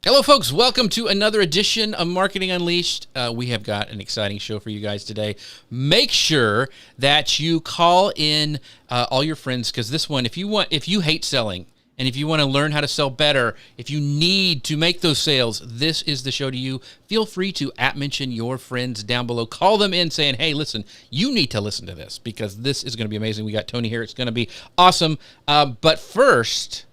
Hello, folks. Welcome to another edition of Marketing Unleashed. We have got an exciting show for you guys today. Make sure that you call in all your friends, because this one, if you hate selling and if you want to learn how to sell better, if you need to make those sales, this is the show to you. Feel free to mention your friends down below. Call them in saying, hey, listen, you need to listen to this because this is going to be amazing. We got Toni here. It's going to be awesome. But first,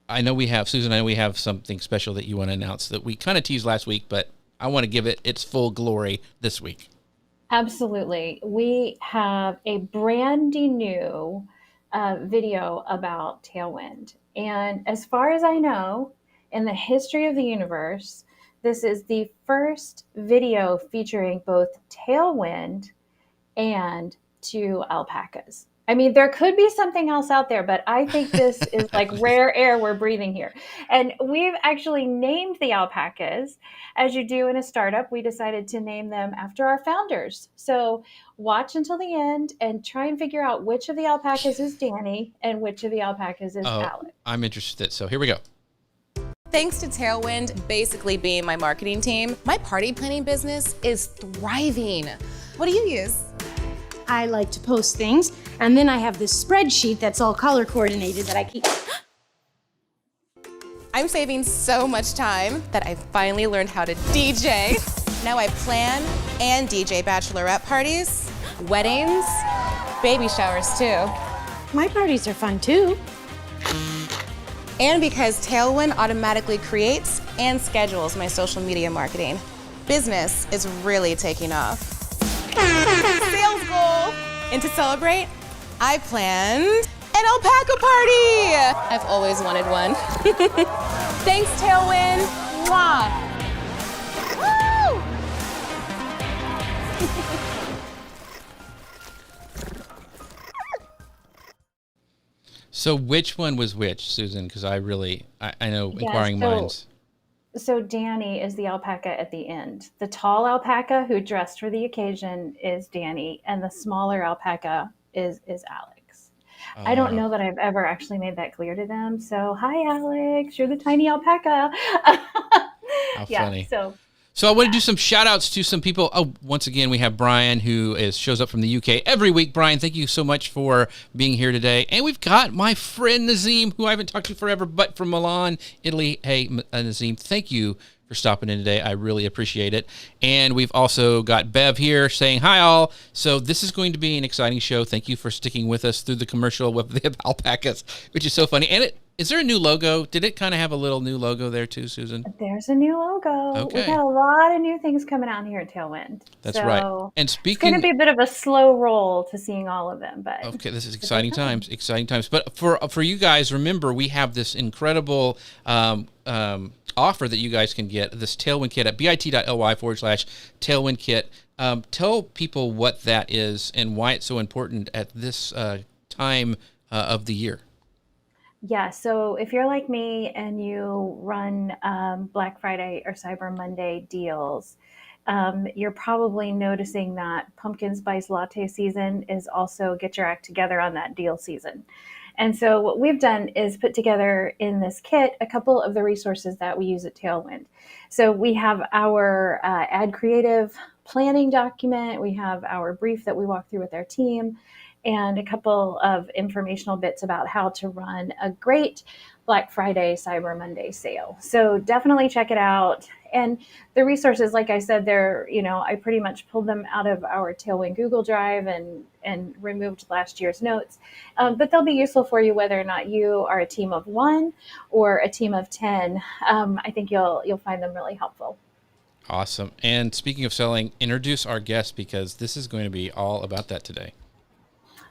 I know we have, Susan, I know we have something special that you want to announce that we kind of teased last week, but I want to give it its full glory this week. Absolutely. We have a brandy new video about Tailwind. And as far as I know, in the history of the universe, this is the first video featuring both Tailwind and two alpacas. I mean, there could be something else out there, but I think this is like rare air we're breathing here. And we've actually named the alpacas. As you do in a startup, we decided to name them after our founders. So watch until the end and try and figure out which of the alpacas is Danny and which of the alpacas is Oh, Alex. I'm interested. So here we go. Thanks to Tailwind basically being my marketing team, my party planning business is thriving. What do you use? I like to post things, and then I have this spreadsheet that's all color coordinated that I keep. I'm saving so much time that I finally learned how to DJ. Now I plan and DJ bachelorette parties, weddings, baby showers too. My parties are fun too. And because Tailwind automatically creates and schedules my social media marketing, business is really taking off. Sales goal! And to celebrate, I planned an alpaca party! I've always wanted one. Thanks, Tailwind! Mwah! Woo! So which one was which, Susan? Because I know inquiring minds. So Danny is the alpaca at the end. The tall alpaca who dressed for the occasion is Danny, and the smaller alpaca is Alex. I don't know that I've ever actually made that clear to them. So hi, Alex, you're the tiny alpaca. How funny. So I want to do some shout outs to some people. Oh, once again, we have Brian who shows up from the UK every week. Brian, thank you so much for being here today. And we've got my friend Nazim, who I haven't talked to forever, but from Milan, Italy. Hey, Nazim, thank you for stopping in today. I really appreciate it. And we've also got Bev here saying hi all. So this is going to be an exciting show. Thank you for sticking with us through the commercial with the alpacas, which is so funny. And is there a new logo? Did it kind of have a little new logo there too, Susan? There's a new logo. Okay. We've got a lot of new things coming out here at Tailwind. That's right. And it's going to be a bit of a slow roll to seeing all of them, but okay, this is exciting times. Exciting times. But for you guys, remember we have this incredible offer that you guys can get, this Tailwind Kit at bit.ly/Tailwind Kit. Tell people what that is and why it's so important at this time of the year. Yeah, so if you're like me and you run Black Friday or Cyber Monday deals, you're probably noticing that pumpkin spice latte season is also get your act together on that deal season. And so what we've done is put together in this kit a couple of the resources that we use at Tailwind. So we have our ad creative planning document, we have our brief that we walk through with our team, and a couple of informational bits about how to run a great Black Friday, Cyber Monday sale. So definitely check it out. And the resources, like I said, I pretty much pulled them out of our Tailwind Google Drive and removed last year's notes. But they'll be useful for you whether or not you are a team of 1 or a team of 10. I think you'll find them really helpful. Awesome. And speaking of selling, introduce our guest because this is going to be all about that today.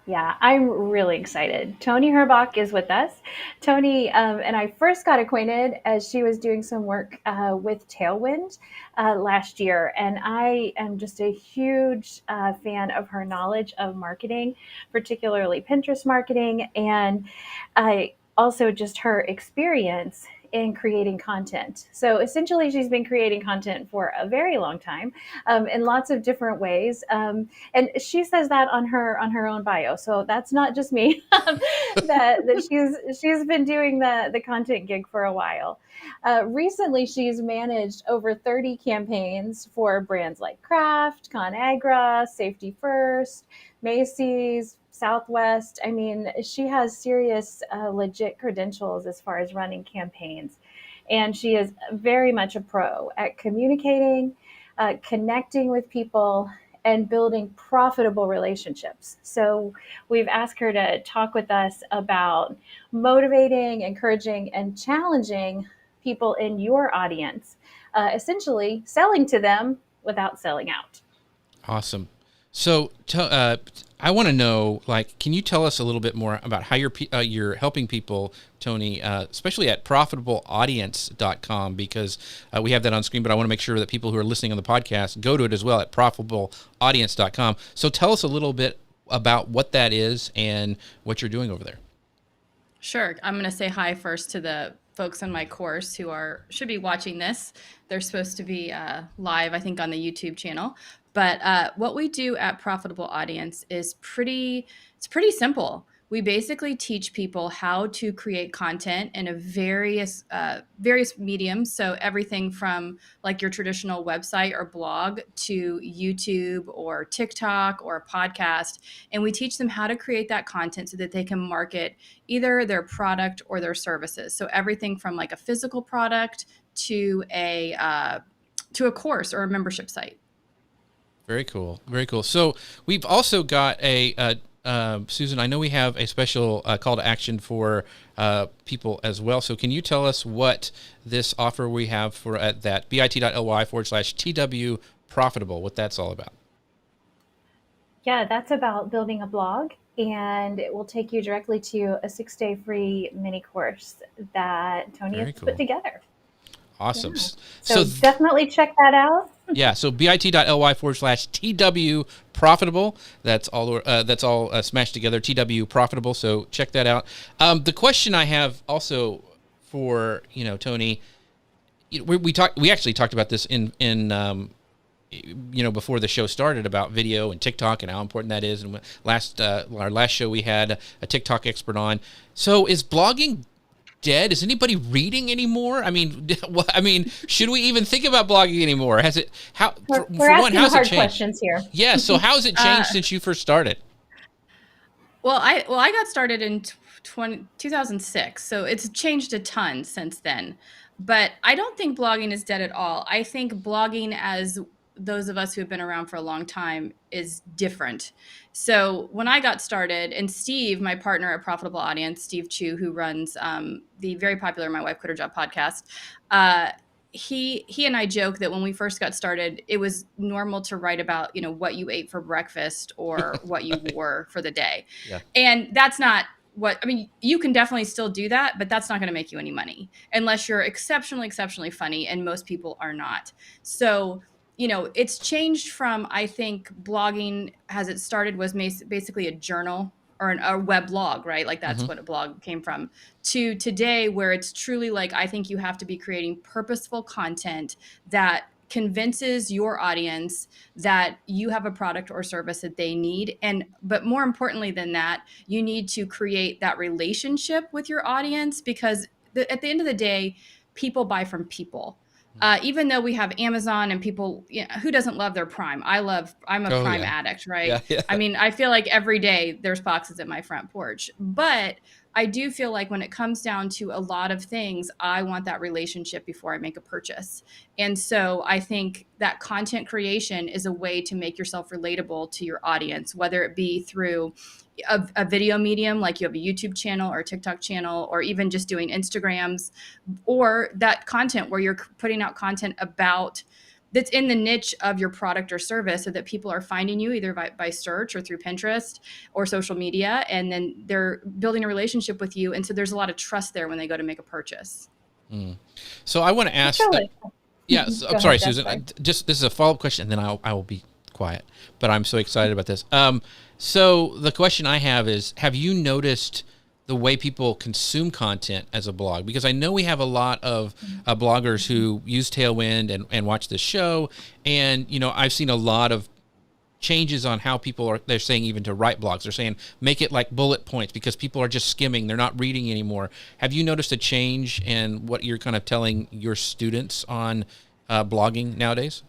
Yeah, I'm really excited. Toni Herrbach is with us. Toni and I first got acquainted as she was doing some work with Tailwind last year. And I am just a huge fan of her knowledge of marketing, particularly Pinterest marketing. And also just her experience in creating content. So essentially, she's been creating content for a very long time, in lots of different ways. And she says that on her own bio. So that's not just me. that she's been doing the content gig for a while. Recently, she's managed over 30 campaigns for brands like Kraft, ConAgra, Safety First, Macy's, Southwest. I mean, she has serious, legit credentials as far as running campaigns. And she is very much a pro at communicating, connecting with people, and building profitable relationships. So we've asked her to talk with us about motivating, encouraging, and challenging people in your audience, essentially selling to them without selling out. Awesome. So I want to know, like, can you tell us a little bit more about how you're helping people, Toni, especially at profitableaudience.com, because we have that on screen, but I want to make sure that people who are listening on the podcast go to it as well at profitableaudience.com. So tell us a little bit about what that is and what you're doing over there. Sure. I'm going to say hi first to the folks in my course who should be watching this. They're supposed to be live, I think, on the YouTube channel. But what we do at Profitable Audience is pretty simple. We basically teach people how to create content in a various mediums. So everything from like your traditional website or blog to YouTube or TikTok or a podcast. And we teach them how to create that content so that they can market either their product or their services. So everything from like a physical product to a course or a membership site. Very cool. Very cool. So we've also got Susan, I know we have a special call to action for people as well. So can you tell us what this offer we have for at that bit.ly/TW profitable, what that's all about? Yeah, that's about building a blog, and it will take you directly to a 6-day free mini course that Toni has put together. Awesome. Yeah. So definitely check that out. Yeah. So bit.ly/TW profitable. That's all smashed together. TW profitable. So check that out. The question I have also for, Toni, we actually talked about this in before the show started about video and TikTok and how important that is. And our last show we had a TikTok expert on. So is blogging dead? Is anybody reading anymore? I mean, should we even think about blogging anymore? Has it? We're asking hard questions here. Yeah. So how has it changed since you first started? Well, I got started in 2006, so it's changed a ton since then. But I don't think blogging is dead at all. I think blogging, as those of us who have been around for a long time, is different. So when I got started, and Steve, my partner at Profitable Audience, Steve Chu, who runs the very popular My Wife Quit Her Job podcast, he and I joke that when we first got started, it was normal to write about, what you ate for breakfast or what you wore for the day. Yeah. And that's not you can definitely still do that, but that's not going to make you any money unless you're exceptionally, exceptionally funny. And most people are not. So it's changed from, I think, blogging as it started was basically a journal or a web blog, right? Like that's what a blog came from, to today where it's truly like, I think you have to be creating purposeful content that convinces your audience that you have a product or service that they need. But more importantly than that, you need to create that relationship with your audience, because at the end of the day, people buy from people. Even though we have Amazon and people, who doesn't love their Prime? I'm a Prime addict, right? Yeah. I mean, I feel like every day there's boxes at my front porch, but I do feel like when it comes down to a lot of things, I want that relationship before I make a purchase. And so I think that content creation is a way to make yourself relatable to your audience, whether it be through a video medium, like you have a YouTube channel or a TikTok channel, or even just doing Instagrams, or that content where you're putting out content that's in the niche of your product or service, so that people are finding you either by search or through Pinterest or social media, and then they're building a relationship with you. And so there's a lot of trust there when they go to make a purchase. So I want to ask, I'm sorry, Susan, this is a follow-up question, and then I will be quiet, but I'm so excited about this. So the question I have is, have you noticed the way people consume content as a blog? Because I know we have a lot of bloggers who use Tailwind and watch this show. And, you know, I've seen a lot of changes on how people are, they're saying even to write blogs. They're saying make it like bullet points because people are just skimming. They're not reading anymore. Have you noticed a change in what you're kind of telling your students on blogging nowadays?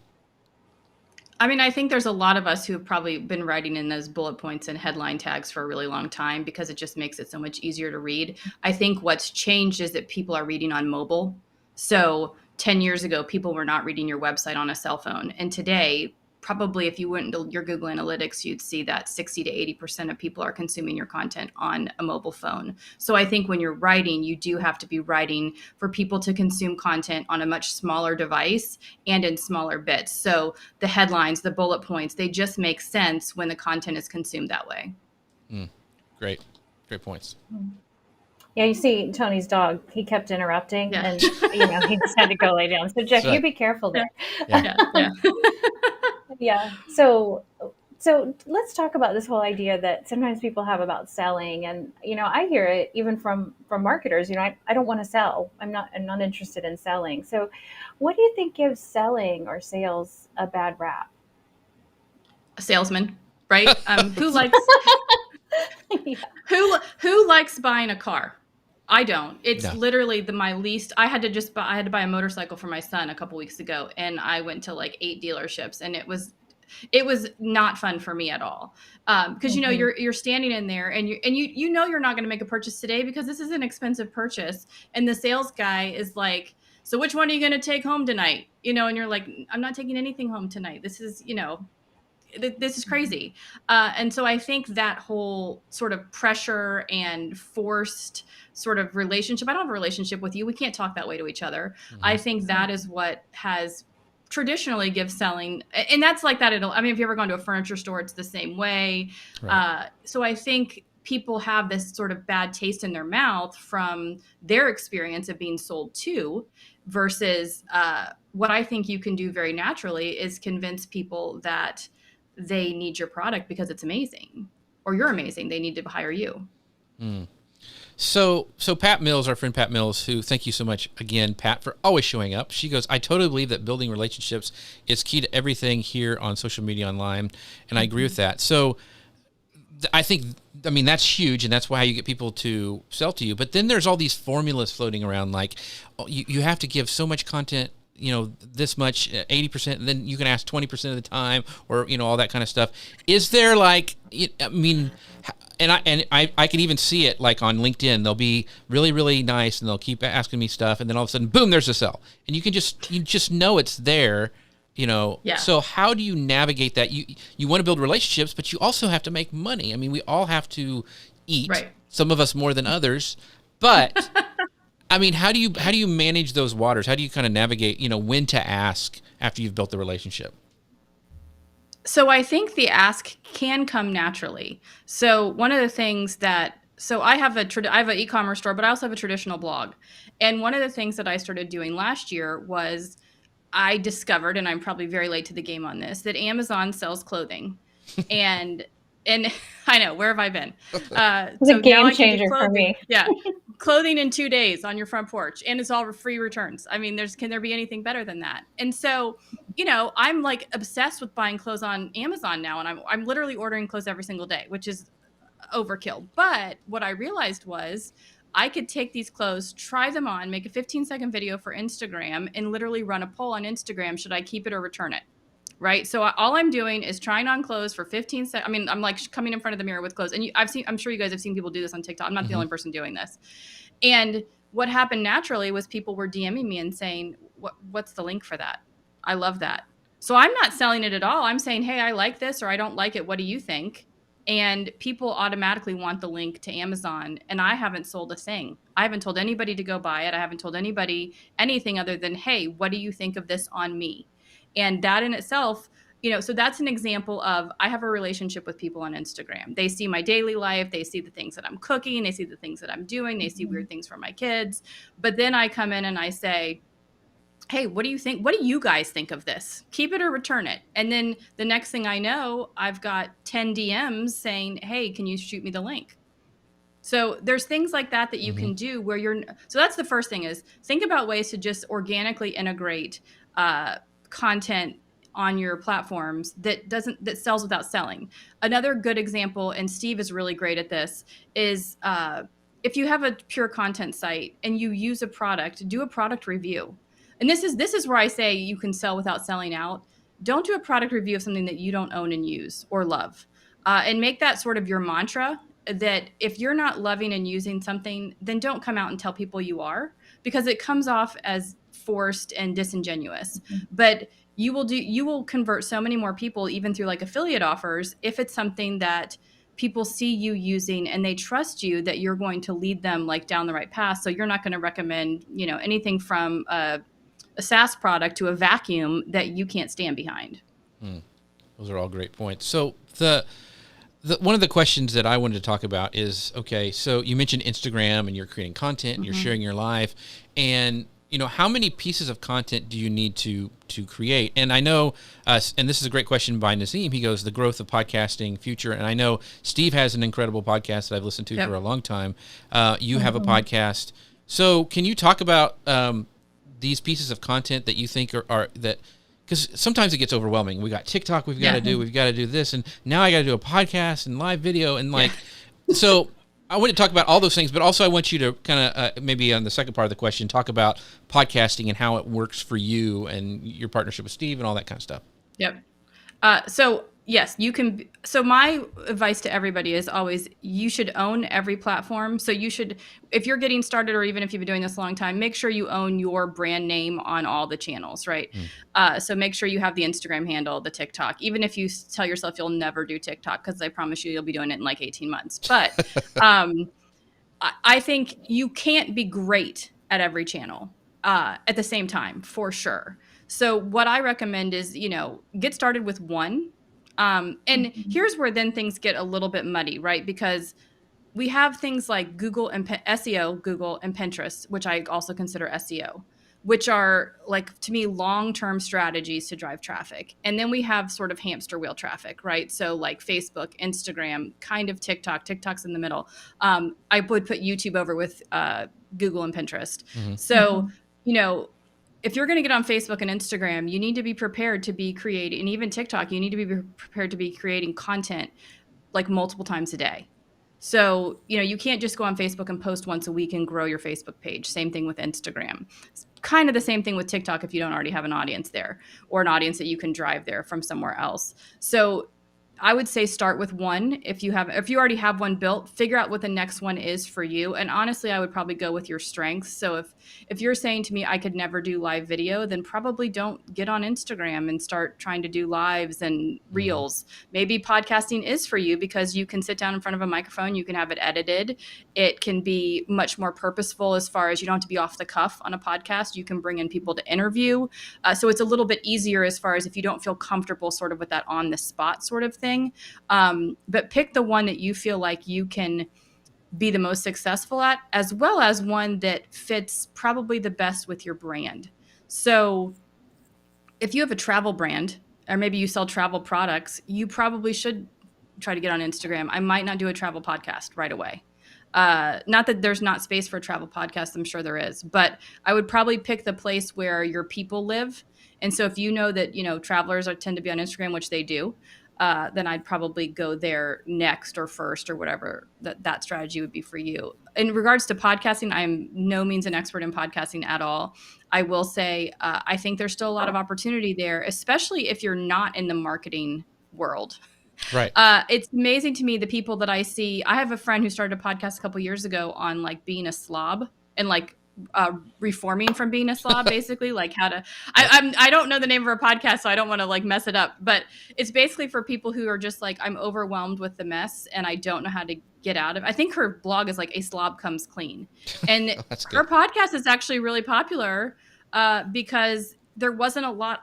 I mean, I think there's a lot of us who have probably been writing in those bullet points and headline tags for a really long time because it just makes it so much easier to read. I think what's changed is that people are reading on mobile. So 10 years ago, people were not reading your website on a cell phone. And today, probably if you went into your Google Analytics, you'd see that 60 to 80% of people are consuming your content on a mobile phone. So I think when you're writing, you do have to be writing for people to consume content on a much smaller device and in smaller bits. So the headlines, the bullet points, they just make sense when the content is consumed that way. Great points. Yeah, you see Tony's dog, he kept interrupting Yeah. and, you know, he just had to go lay down. So Jeff, you be careful there. Yeah. Yeah. So let's talk about this whole idea that sometimes people have about selling. And, you know, I hear it even from marketers, you know, I don't want to sell. I'm not interested in selling. So what do you think gives selling or sales a bad rap? A salesman, right? Who likes who likes buying a car? I don't. It's literally my least. I had to buy a motorcycle for my son a couple weeks ago, and I went to like 8 dealerships, and it was not fun for me at all. Because you know you're standing in there, and you know you're not going to make a purchase today because this is an expensive purchase, and the sales guy is like, so which one are you going to take home tonight? You know, and you're like, I'm not taking anything home tonight. This is, you know, this is crazy. And so I think that whole sort of pressure and forced sort of relationship, I don't have a relationship with you. We can't talk that way to each other. I think that is what has traditionally give selling. And that's like that. I mean, if you ever gone to a furniture store, it's the same way. Right. So I think people have this sort of bad taste in their mouth from their experience of being sold to versus what I think you can do very naturally is convince people that they need your product because it's amazing or you're amazing. They need to hire you. So Pat Mills, our friend Pat Mills, who, thank you so much again, Pat, for always showing up. She goes, I totally believe that building relationships is key to everything here on social media online. And I agree with that. So I mean, that's huge. And that's why you get people to sell to you. But then there's all these formulas floating around, like you have to give so much content, you know, this much, 80%, and then you can ask 20% of the time, or, you know, all that kind of stuff. Is there like, I mean, and I can even see it like on LinkedIn. They'll be really, really nice and they'll keep asking me stuff. And then all of a sudden, boom, there's a sell. And you just know it's there, you know? Yeah. So how do you navigate that? You want to build relationships, but you also have to make money. I mean, we all have to eat, right. Some of us more than others, but I mean, how do you manage those waters? How do you kind of navigate, you know, when to ask after you've built the relationship? So I think the ask can come naturally. So one of the things I have an e-commerce store, but I also have a traditional blog. And one of the things that I started doing last year was I discovered, and I'm probably very late to the game on this, that Amazon sells clothing. and I know, where have I been? It's a game changer for me. Yeah. Clothing in 2 days on your front porch, and it's all free returns. I mean, can there be anything better than that? And so, you know, I'm like obsessed with buying clothes on Amazon now, and I'm literally ordering clothes every single day, which is overkill. But what I realized was I could take these clothes, try them on, make a 15-second video for Instagram, and literally run a poll on Instagram: should I keep it or return it? Right. So all I'm doing is trying on clothes for 15 seconds. I mean, I'm like coming in front of the mirror with clothes, and I'm sure you guys have seen people do this on TikTok. I'm not the only person doing this. And what happened naturally was people were DMing me and saying, what's the link for that? I love that. So I'm not selling it at all. I'm saying, hey, I like this, or I don't like it. What do you think? And people automatically want the link to Amazon. And I haven't sold a thing. I haven't told anybody to go buy it. I haven't told anybody anything other than, hey, what do you think of this on me? And that in itself, you know, so that's an example of, I have a relationship with people on Instagram. They see my daily life. They see the things that I'm cooking. They see the things that I'm doing. They see weird things from my kids. But then I come in and I say, hey, what do you think? What do you guys think of this? Keep it or return it. And then the next thing I know, I've got 10 DMs saying, hey, can you shoot me the link? So there's things like that you can do where so that's the first thing, is think about ways to just organically integrate content on your platforms that sells without selling. Another good example, and Steve is really great at this, is if you have a pure content site and you use a product, do a product review. And this is where I say you can sell without selling out. Don't do a product review of something that you don't own and use or love. And make that sort of your mantra, that if you're not loving and using something, then don't come out and tell people you are, because it comes off as forced and disingenuous. But you will convert so many more people, even through like affiliate offers, if it's something that people see you using and they trust you, that you're going to lead them like down the right path. So you're not going to recommend, anything from a SaaS product to a vacuum that you can't stand behind. Those are all great points. So the one of the questions that I wanted to talk about is, okay, so you mentioned Instagram and you're creating content and you're sharing your life, and how many pieces of content do you need to create? And I know, and this is a great question by Nazim. He goes, the growth of podcasting future. And I know Steve has an incredible podcast that I've listened to for a long time. You have a podcast. So can you talk about these pieces of content that you think are that, because sometimes it gets overwhelming. We got TikTok, we've got to do this, and now I got to do a podcast and live video, and so I want to talk about all those things, but also I want you to kind of maybe on the second part of the question, talk about podcasting and how it works for you and your partnership with Steve and all that kind of stuff. Yep. So yes, you can. So my advice to everybody is always, you should own every platform. So you should, if you're getting started, or even if you've been doing this a long time, make sure you own your brand name on all the channels, right? So make sure you have the Instagram handle, the TikTok, even if you tell yourself you'll never do TikTok, because I promise you'll be doing it in like 18 months. But I think you can't be great at every channel at the same time, for sure. So what I recommend is, get started with one. And here's where then things get a little bit muddy, right? Because we have things like Google and SEO, Google and Pinterest, which I also consider SEO, which are like, to me, long-term strategies to drive traffic. And then we have sort of hamster wheel traffic, right? So like Facebook, Instagram, kind of TikTok. TikTok's in the middle. I would put YouTube over with Google and Pinterest. So, if you're going to get on Facebook and Instagram, you need to be prepared to be creating, and even TikTok, you need to be prepared to be creating content like multiple times a day. So, you can't just go on Facebook and post once a week and grow your Facebook page. Same thing with Instagram. It's kind of the same thing with TikTok if you don't already have an audience there, or an audience that you can drive there from somewhere else. So I would say start with one. If you already have one built, figure out what the next one is for you. And honestly, I would probably go with your strengths. So if you're saying to me, I could never do live video, then probably don't get on Instagram and start trying to do lives and reels. Maybe podcasting is for you, because you can sit down in front of a microphone, you can have it edited. It can be much more purposeful, as far as you don't have to be off the cuff on a podcast. You can bring in people to interview. So it's a little bit easier as far as if you don't feel comfortable sort of with that on the spot sort of thing. But pick the one that you feel like you can be the most successful at, as well as one that fits probably the best with your brand. So if you have a travel brand, or maybe you sell travel products, you probably should try to get on Instagram. I might not do a travel podcast right away. Not that there's not space for a travel podcast, I'm sure there is, but I would probably pick the place where your people live. And so if you know that, travelers tend to be on Instagram, which they do, then I'd probably go there next or first, or whatever that strategy would be for you. In regards to podcasting, I'm no means an expert in podcasting at all. I will say, I think there's still a lot of opportunity there, especially if you're not in the marketing world. Right. It's amazing to me, the people that I see. I have a friend who started a podcast a couple years ago on like being a slob, and like reforming from being a slob, basically, like how to, I don't know the name of her podcast, so I don't want to like mess it up, but it's basically for people who are just like, I'm overwhelmed with the mess and I don't know how to get out of it. I think her blog is like A Slob Comes Clean. And her podcast is actually really popular because there wasn't a lot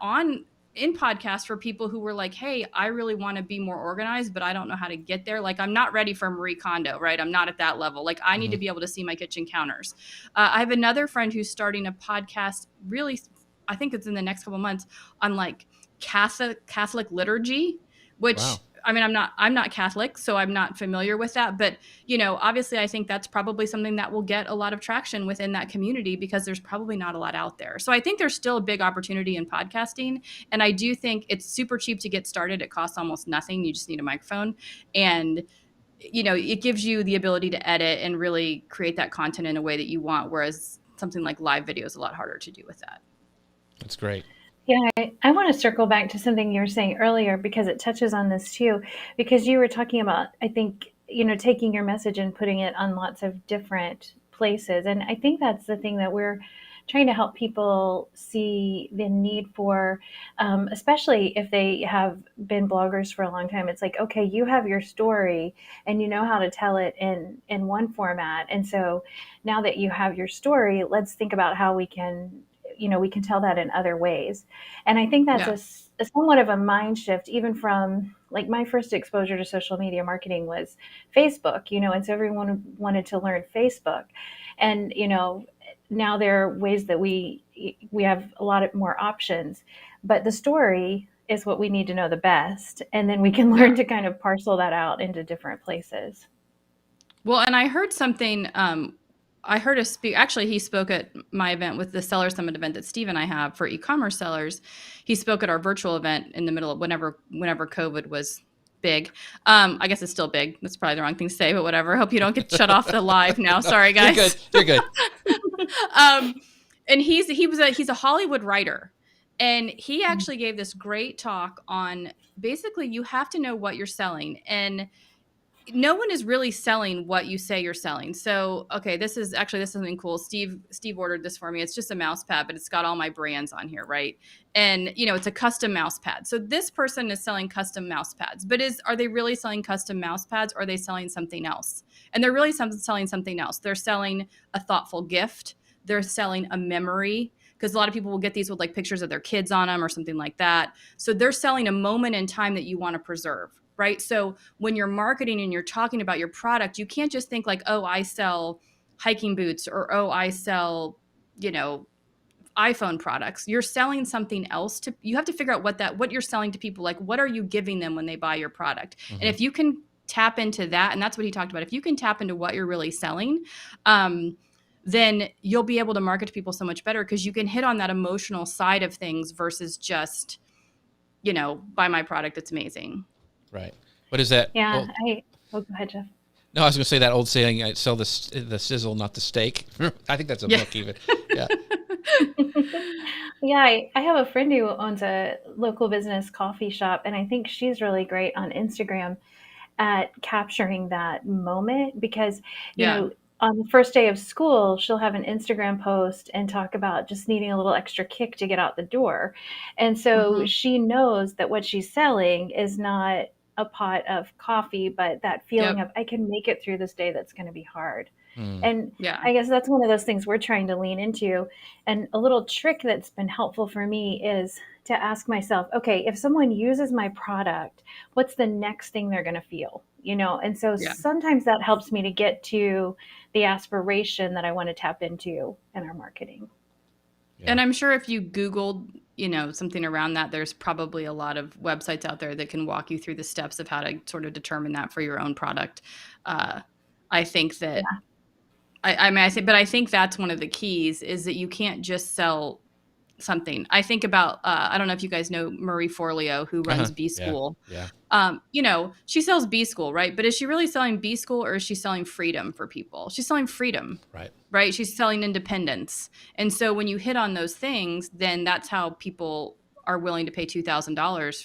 in podcasts for people who were like, hey, I really want to be more organized, but I don't know how to get there. Like, I'm not ready for Marie Kondo, right? I'm not at that level. Like, I need to be able to see my kitchen counters. I have another friend who's starting a podcast, really, I think it's in the next couple months, on like Catholic liturgy, which I mean, I'm not Catholic, so I'm not familiar with that. But, obviously I think that's probably something that will get a lot of traction within that community because there's probably not a lot out there. So I think there's still a big opportunity in podcasting. And I do think it's super cheap to get started. It costs almost nothing. You just need a microphone. And, it gives you the ability to edit and really create that content in a way that you want. Whereas something like live video is a lot harder to do with that. That's great. Yeah, I want to circle back to something you were saying earlier because it touches on this too, because you were talking about, I think, taking your message and putting it on lots of different places. And I think that's the thing that we're trying to help people see the need for, especially if they have been bloggers for a long time. It's like, okay, you have your story and you know how to tell it in one format. And so now that you have your story, let's think about how we can tell that in other ways. And I think that's a somewhat of a mind shift, even from like my first exposure to social media marketing was Facebook, and so everyone wanted to learn Facebook. And, now there are ways that we have a lot more options, but the story is what we need to know the best. And then we can learn to kind of parcel that out into different places. Well, and I heard something, actually, he spoke at my event with the Seller Summit event that Steve and I have for e-commerce sellers. He spoke at our virtual event in the middle of whenever COVID was big. I guess it's still big. That's probably the wrong thing to say, but whatever. I hope you don't get shut off the live now. Sorry, guys. You're good. And he's a Hollywood writer. And he actually gave this great talk on basically you have to know what you're selling. And no one is really selling what you say you're selling. So, okay, this is something cool. Steve ordered this for me. It's just a mouse pad, but it's got all my brands on here, right? And, it's a custom mouse pad. So this person is selling custom mouse pads, but are they really selling custom mouse pads or are they selling something else? And they're really selling something else. They're selling a thoughtful gift. They're selling a memory, because a lot of people will get these with like pictures of their kids on them or something like that. So they're selling a moment in time that you want to preserve. Right. So when you're marketing and you're talking about your product, you can't just think like, oh, I sell hiking boots or, oh, I sell, iPhone products. You're selling something else you have to figure out what you're selling to people. Like, what are you giving them when they buy your product? Mm-hmm. And if you can tap into that, and that's what he talked about, if you can tap into what you're really selling, then you'll be able to market to people so much better because you can hit on that emotional side of things versus just, buy my product. It's amazing. Right. What is that? Yeah. Go ahead, Jeff. No, I was going to say that old saying, I sell the sizzle, not the steak. I think that's a book even. Yeah. Yeah. I have a friend who owns a local business coffee shop, and I think she's really great on Instagram at capturing that moment because, you know, on the first day of school, she'll have an Instagram post and talk about just needing a little extra kick to get out the door. And so she knows that what she's selling is not a pot of coffee, but that feeling of I can make it through this day that's going to be hard. And I guess that's one of those things we're trying to lean into. And a little trick that's been helpful for me is to ask myself, okay, if someone uses my product, what's the next thing they're going to feel? And so sometimes that helps me to get to the aspiration that I want to tap into in our marketing. And I'm sure if you Googled, something around that, there's probably a lot of websites out there that can walk you through the steps of how to sort of determine that for your own product. I think that, I think that's one of the keys is that you can't just sell something. I think about, I don't know if you guys know Marie Forleo, who runs B School. She sells B School, right? But is she really selling B School or is she selling freedom for people? She's selling freedom, right? She's selling independence. And so when you hit on those things, then that's how people are willing to pay $2,000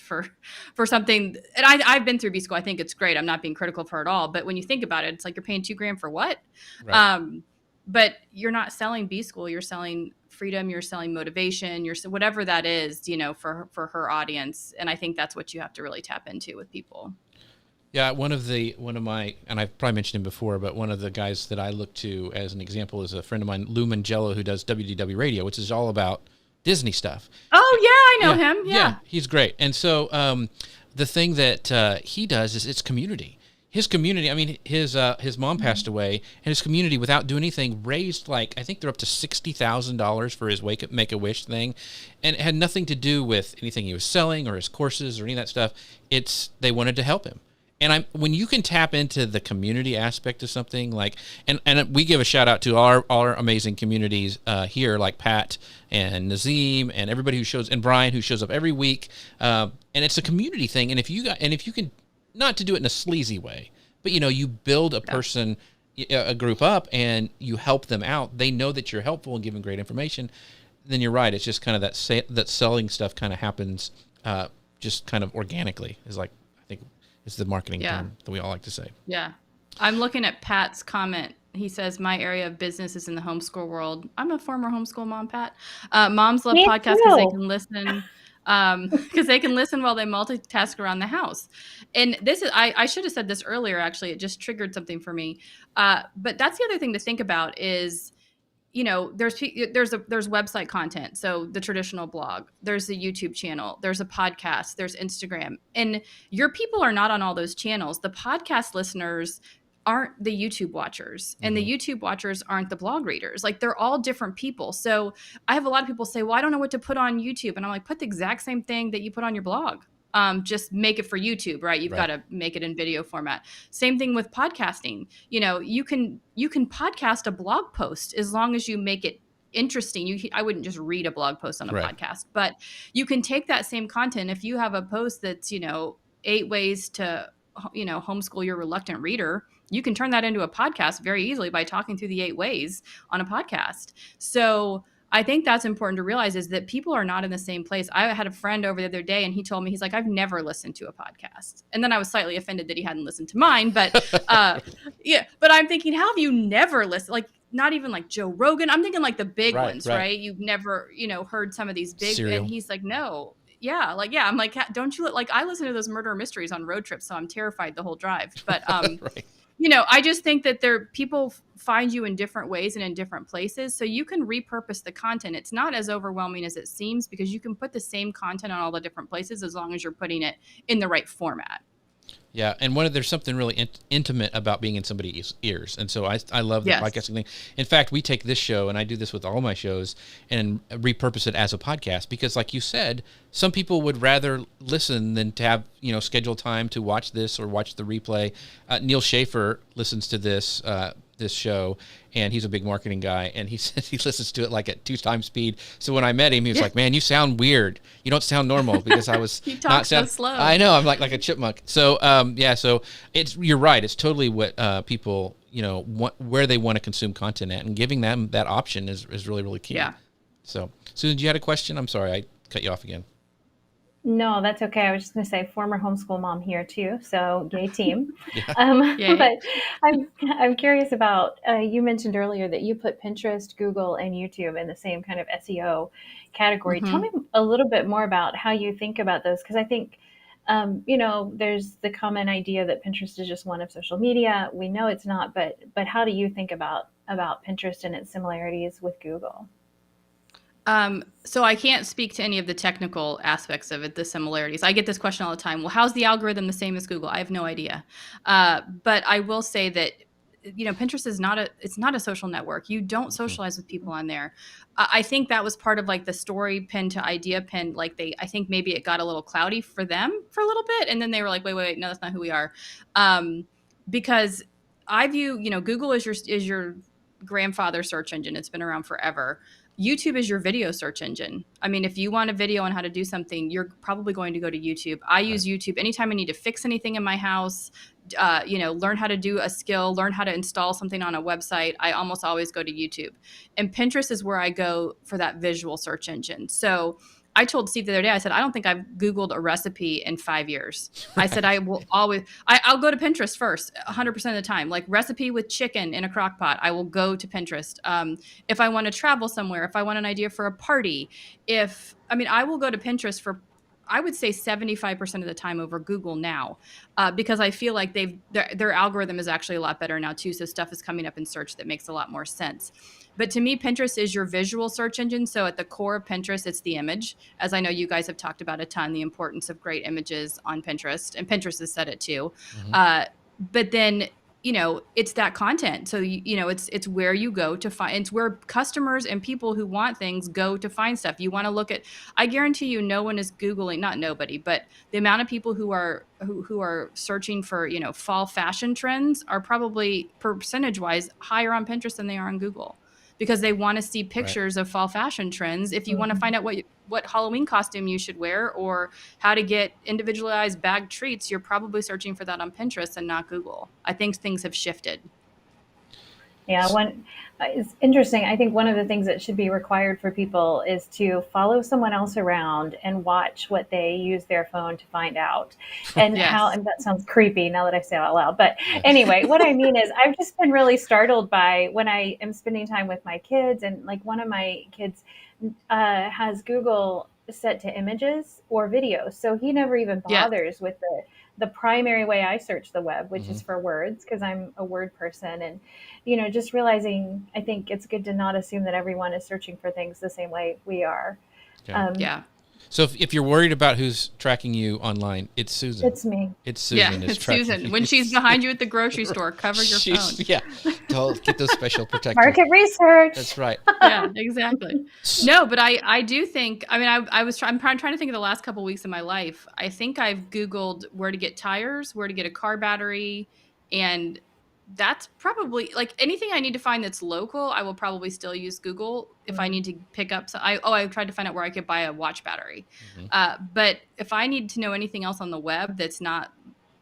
for something. And I've been through B School. I think it's great. I'm not being critical of her at all. But when you think about it, it's like you're paying $2,000 for what? Right. But you're not selling B School. You're selling freedom. You're selling motivation. You're whatever that is, for her audience. And I think that's what you have to really tap into with people. Yeah, one of my, and I've probably mentioned him before, but one of the guys that I look to as an example is a friend of mine, Lou Mangello, who does WDW Radio, which is all about Disney stuff. Oh yeah, I know him. Yeah, he's great. And so the thing that he does is it's community. his community, I mean, his mom passed away, and his community, without doing anything, raised like, I think they're up to $60,000 for his Make-A-Wish thing, and it had nothing to do with anything he was selling or his courses or any of that stuff. They wanted to help him. And when you can tap into the community aspect of something, like, and we give a shout out to all our amazing communities here, like Pat and Nazim and everybody and Brian, who shows up every week. And it's a community thing. And if you can, not to do it in a sleazy way, but you build a group up and you help them out. They know that you're helpful and giving great information. Then you're right. It's just kind of that selling stuff kind of happens just kind of organically. Is like, I think it's the marketing term that we all like to say. Yeah. I'm looking at Pat's comment. He says, my area of business is in the homeschool world. I'm a former homeschool mom, Pat. Moms love podcasts because they can listen. Because they can listen while they multitask around the house. And this is, I should have said this earlier, actually. It just triggered something for me. But that's the other thing to think about is, there's website content. So the traditional blog, there's the YouTube channel, there's a podcast, there's Instagram. And your people are not on all those channels. The podcast listeners aren't the YouTube watchers, and the YouTube watchers aren't the blog readers. Like, they're all different people. So I have a lot of people say, well, I don't know what to put on YouTube. And I'm like, put the exact same thing that you put on your blog. Just make it for YouTube, right? You've got to make it in video format. Same thing with podcasting. You can podcast a blog post as long as you make it interesting. I wouldn't just read a blog post on a podcast, but you can take that same content. If you have a post that's, 8 ways to, homeschool your reluctant reader, you can turn that into a podcast very easily by talking through the 8 ways on a podcast. So I think that's important to realize, is that people are not in the same place. I had a friend over the other day, and he told me, he's like, I've never listened to a podcast. And then I was slightly offended that he hadn't listened to mine. But but I'm thinking, how have you never listened? Like, not even like Joe Rogan. I'm thinking like the big ones, right? You've never, heard some of these big, Serial. And he's like, no. Yeah. Like, yeah. I'm like, don't you like, I listen to those murder mysteries on road trips, so I'm terrified the whole drive. But, I just think that people find you in different ways and in different places. So you can repurpose the content. It's not as overwhelming as it seems, because you can put the same content on all the different places as long as you're putting it in the right format. Yeah, and there's something really intimate about being in somebody's ears, and so I love the podcasting thing. In fact, we take this show, and I do this with all my shows, and repurpose it as a podcast, because, like you said, some people would rather listen than to have schedule time to watch this or watch the replay. Neil Schaefer listens to this show, and he's a big marketing guy, and he says he listens to it like at 2 times speed. So when I met him, he was like, man, you sound weird. You don't sound normal, because I was so slow. I know, I'm like a chipmunk. So so you're right. It's totally what people, where they want to consume content at, and giving them that option is really, really key. Yeah. So Susan, you had a question? I'm sorry, I cut you off again. No, that's okay. I was just going to say, former homeschool mom here too. So yay team. But I'm curious about, you mentioned earlier that you put Pinterest, Google, and YouTube in the same kind of SEO category. Tell me a little bit more about how you think about those. Because I think, there's the common idea that Pinterest is just one of social media. We know it's not, but how do you think about Pinterest and its similarities with Google? So I can't speak to any of the technical aspects of it, the similarities. I get this question all the time. Well, how's the algorithm the same as Google? I have no idea. But I will say that, Pinterest is not a social network. You don't socialize with people on there. I think that was part of like the story pin to idea pin. Like I think maybe it got a little cloudy for them for a little bit. And then they were like, wait, no, that's not who we are. Because I view, Google is your grandfather's search engine. It's been around forever. YouTube is your video search engine. I mean, if you want a video on how to do something, you're probably going to go to YouTube. I use YouTube anytime I need to fix anything in my house, learn how to do a skill, learn how to install something on a website. I almost always go to YouTube. And Pinterest is where I go for that visual search engine. So I told Steve the other day, I said, I don't think I've Googled a recipe in 5 years. I said, I will always, I'll go to Pinterest first, 100% of the time. Like recipe with chicken in a crock pot, I will go to Pinterest. If I want to travel somewhere, if I want an idea for a party, I will go to Pinterest for, I would say 75% of the time over Google now, because I feel like their algorithm is actually a lot better now too. So stuff is coming up in search that makes a lot more sense. But to me, Pinterest is your visual search engine. So at the core of Pinterest, it's the image. As I know you guys have talked about a ton, the importance of great images on Pinterest, and Pinterest has said it too. but then, it's that content. So, it's where you go to find, it's where customers and people who want things go to find stuff. You want to look at, I guarantee you, no one is Googling, not nobody, but the amount of people who are searching for, fall fashion trends are probably percentage wise higher on Pinterest than they are on Google, because they want to see Right. pictures of fall fashion trends. If you want to find out what Halloween costume you should wear, or how to get individualized bagged treats, you're probably searching for that on Pinterest and not Google. I think things have shifted. Yeah, it's interesting. I think one of the things that should be required for people is to follow someone else around and watch what they use their phone to find out, and Yes. how. And that sounds creepy now that I say it out loud. But anyway, what I mean is, I've just been really startled by when I am spending time with my kids, and like one of my kids has Google set to images or videos, so he never even Yes. bothers with the primary way I search the web, which is for words, because I'm a word person. And, just realizing, I think it's good to not assume that everyone is searching for things the same way we are. Yeah. Yeah. So if you're worried about who's tracking you online, it's Susan. It's me. It's Susan. Yeah, is it's tracking Susan. you. When she's behind you at the grocery store, cover your phone. Yeah, don't get those special protectors. Market research. That's right. Yeah, exactly. No, but I do think, I mean, I'm trying to think of the last couple of weeks of my life. I think I've Googled where to get tires, where to get a car battery, and that's probably, like, anything I need to find that's local, I will probably still use Google. If I need to pick up, I tried to find out where I could buy a watch battery. But if I need to know anything else on the web that's not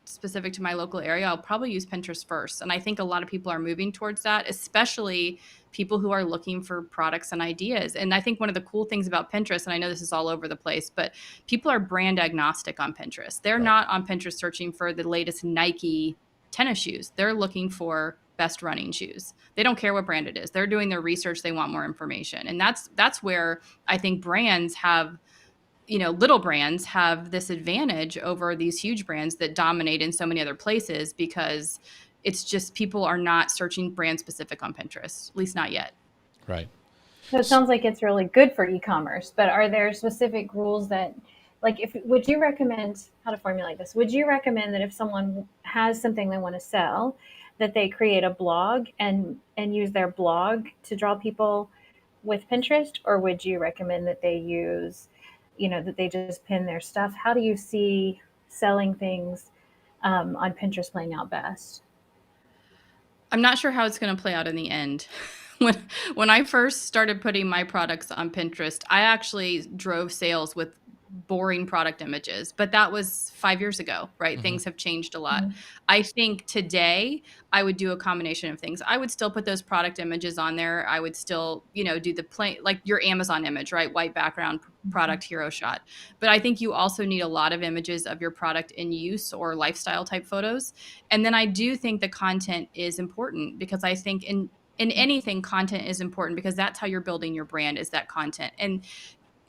specific to my local area, I'll probably use Pinterest first. And I think a lot of people are moving towards that, especially people who are looking for products and ideas. And I think one of the cool things about Pinterest, and I know this is all over the place, but people are brand agnostic on Pinterest. They're not on Pinterest searching for the latest Nike tennis shoes. They're looking for best running shoes. They don't care what brand it is. They're doing their research. They want more information. And that's where I think brands have, little brands have this advantage over these huge brands that dominate in so many other places, because it's just, people are not searching brand specific on Pinterest, at least not yet. Right. So it sounds like it's really good for e-commerce, but are there specific rules that, like, would you recommend, how to formulate this? Would you recommend that if someone has something they want to sell, that they create a blog and use their blog to draw people with Pinterest? Or would you recommend that they use, that they just pin their stuff? How do you see selling things on Pinterest playing out best? I'm not sure how it's going to play out in the end. When I first started putting my products on Pinterest, I actually drove sales with boring product images, but that was 5 years ago, right? Things have changed a lot. I think today I would do a combination of things. I would still put those product images on there. I would still, do the plain, like your Amazon image, right? White background, product hero shot. But I think you also need a lot of images of your product in use or lifestyle type photos. And then I do think the content is important, because I think in anything, content is important, because that's how you're building your brand, is that content. And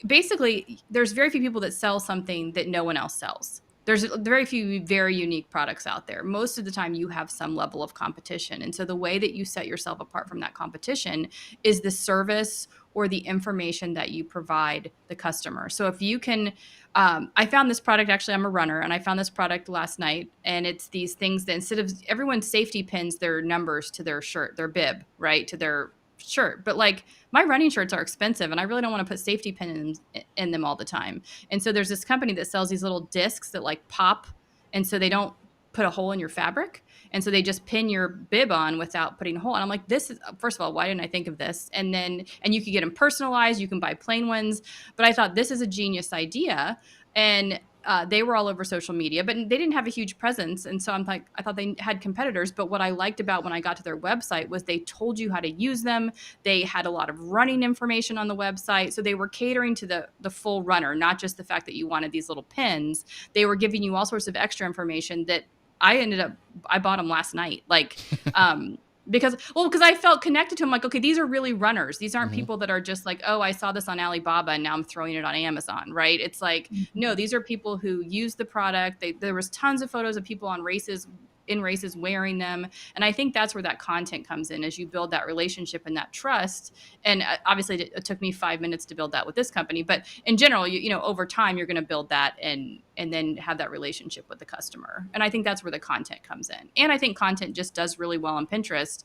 basically, there's very few people that sell something that no one else sells. There's very few very unique products out there. Most of the time you have some level of competition. And so the way that you set yourself apart from that competition is the service or the information that you provide the customer. So if you can, I found this product, actually I'm a runner, and I found this product last night, and it's these things that, instead of, everyone safety pins their numbers to their shirt, their bib, right, to their shirt. But like, my running shirts are expensive, and I really don't want to put safety pins in them all the time. And so there's this company that sells these little discs that like pop, and so they don't put a hole in your fabric. And so they just pin your bib on without putting a hole. And I'm like, this is, first of all, why didn't I think of this? And you can get them personalized. You can buy plain ones. But I thought, this is a genius idea. And they were all over social media, but they didn't have a huge presence. And so I'm like, I thought they had competitors. But what I liked about when I got to their website was they told you how to use them. They had a lot of running information on the website. So they were catering to the full runner, not just the fact that you wanted these little pins. They were giving you all sorts of extra information that I bought them last night. Like, because I felt connected to them. Like, okay, these are really runners. These aren't people that are just like, oh, I saw this on Alibaba and now I'm throwing it on Amazon, right? It's like, no, these are people who use the product. There was tons of photos of people on races in races wearing them. And I think that's where that content comes in, as you build that relationship and that trust. And obviously it took me 5 minutes to build that with this company, but in general, you know, over time, you're going to build that and then have that relationship with the customer. And I think that's where the content comes in. And I think content just does really well on Pinterest.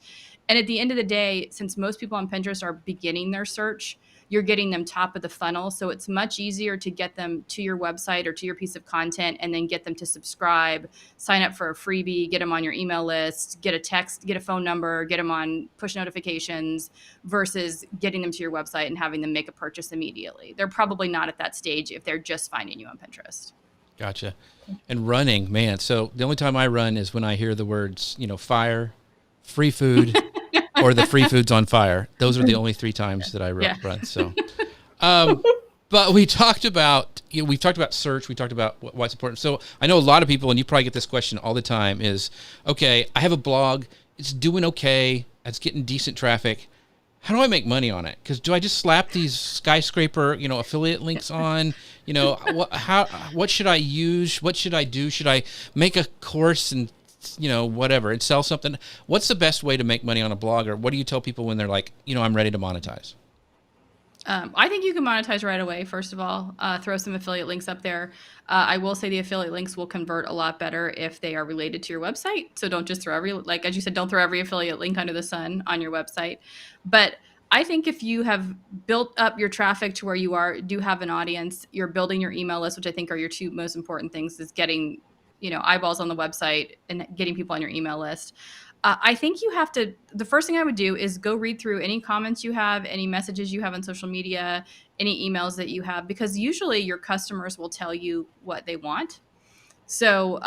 And at the end of the day, since most people on Pinterest are beginning their search, you're getting them top of the funnel. So it's much easier to get them to your website or to your piece of content and then get them to subscribe, sign up for a freebie, get them on your email list, get a text, get a phone number, get them on push notifications, versus getting them to your website and having them make a purchase immediately. They're probably not at that stage if they're just finding you on Pinterest. Gotcha. And running, man. So the only time I run is when I hear the words, you know, fire, free food, or the free food's on fire. Those are the only 3 times that I run. So, but we talked about, you know, we've talked about search. We talked about what's important. So I know a lot of people, and you probably get this question all the time, is, okay, I have a blog. It's doing okay. It's getting decent traffic. How do I make money on it? Because do I just slap these skyscraper, you know, affiliate links on? You know, what should I use? What should I do? Should I make a course and, you know, whatever, and sell something? What's the best way to make money on a blog? Or what do you tell people when they're like, you know, I'm ready to monetize? I think you can monetize right away. First of all, throw some affiliate links up there. I will say the affiliate links will convert a lot better if they are related to your website. So don't just throw like as you said, don't throw every affiliate link under the sun on your website. But I think if you have built up your traffic to where you do have an audience, you're building your email list, which I think are your 2 most important things, is getting, you know, eyeballs on the website and getting people on your email list. I think you have to, the first thing I would do is go read through any comments you have, any messages you have on social media, any emails that you have, because usually your customers will tell you what they want. So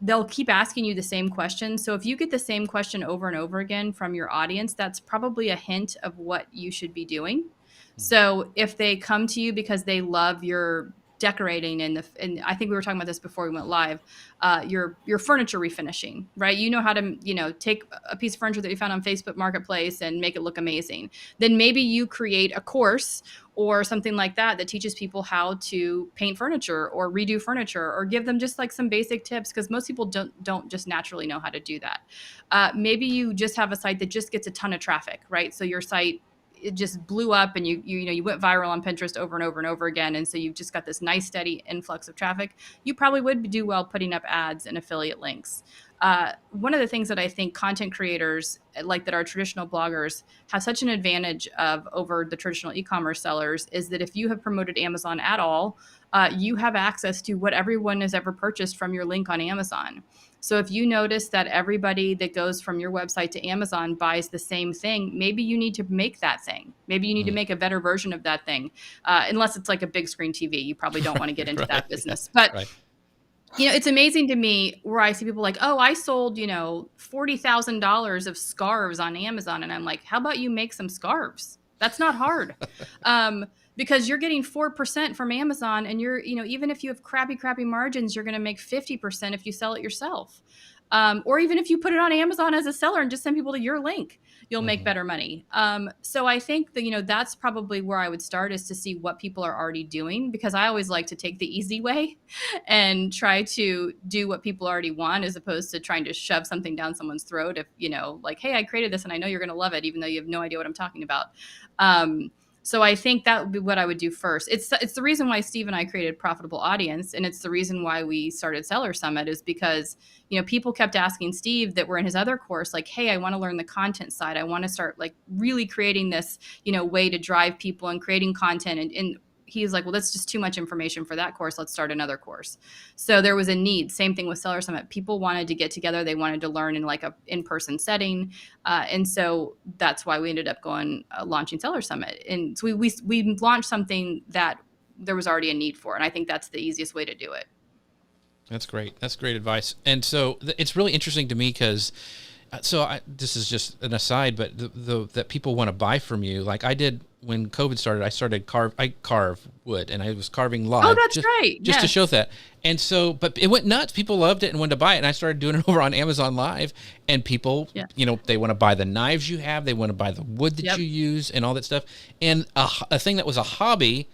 they'll keep asking you the same question. So if you get the same question over and over again from your audience, that's probably a hint of what you should be doing. So if they come to you because they love your decorating and I think we were talking about this before we went live, your furniture refinishing, right? You know how to, you know, take a piece of furniture that you found on Facebook Marketplace and make it look amazing. Then maybe you create a course or something like that teaches people how to paint furniture or redo furniture, or give them just like some basic tips, because most people don't just naturally know how to do that. Maybe you just have a site that just gets a ton of traffic, right? So your site, it just blew up and you went viral on Pinterest over and over and over again. And so you've just got this nice steady influx of traffic. You probably would do well putting up ads and affiliate links. One of the things that I think content creators, like that are traditional bloggers, have such an advantage of over the traditional e-commerce sellers is that if you have promoted Amazon at all, you have access to what everyone has ever purchased from your link on Amazon. So if you notice that everybody that goes from your website to Amazon buys the same thing, maybe you need to make that thing. Maybe you need to make a better version of that thing. Unless it's like a big screen TV, you probably don't want to get into that business. But you know, it's amazing to me where I see people like, oh, I sold, you know, $40,000 of scarves on Amazon. And I'm like, how about you make some scarves? That's not hard. Because you're getting 4% from Amazon, and you're, you know, even if you have crappy margins, you're going to make 50% if you sell it yourself. Or even if you put it on Amazon as a seller and just send people to your link, you'll make better money. So I think that, you know, that's probably where I would start, is to see what people are already doing, because I always like to take the easy way and try to do what people already want, as opposed to trying to shove something down someone's throat. If, you know, like, hey, I created this and I know you're going to love it, even though you have no idea what I'm talking about. So I think that would be what I would do first. It's the reason why Steve and I created Profitable Audience, and it's the reason why we started Seller Summit, is because, you know, people kept asking Steve that were in his other course, like, hey, I want to learn the content side. I want to start like really creating this, you know, way to drive people and creating content. And he's like, well, that's just too much information for that course. Let's start another course. So there was a need. Same thing with Seller Summit. People wanted to get together. They wanted to learn in like a in-person setting. And so that's why we ended up launching Seller Summit. And so we launched something that there was already a need for. And I think that's the easiest way to do it. That's great. That's great advice. And so it's really interesting to me because this is just an aside, but that people want to buy from you. Like I did when COVID started, I carve wood, and I was carving live. Oh, that's right. Just to show that. And so, but it went nuts. People loved it and wanted to buy it. And I started doing it over on Amazon Live, and people, you know, they want to buy the knives you have. They want to buy the wood that you use and all that stuff. And a thing that was a hobby,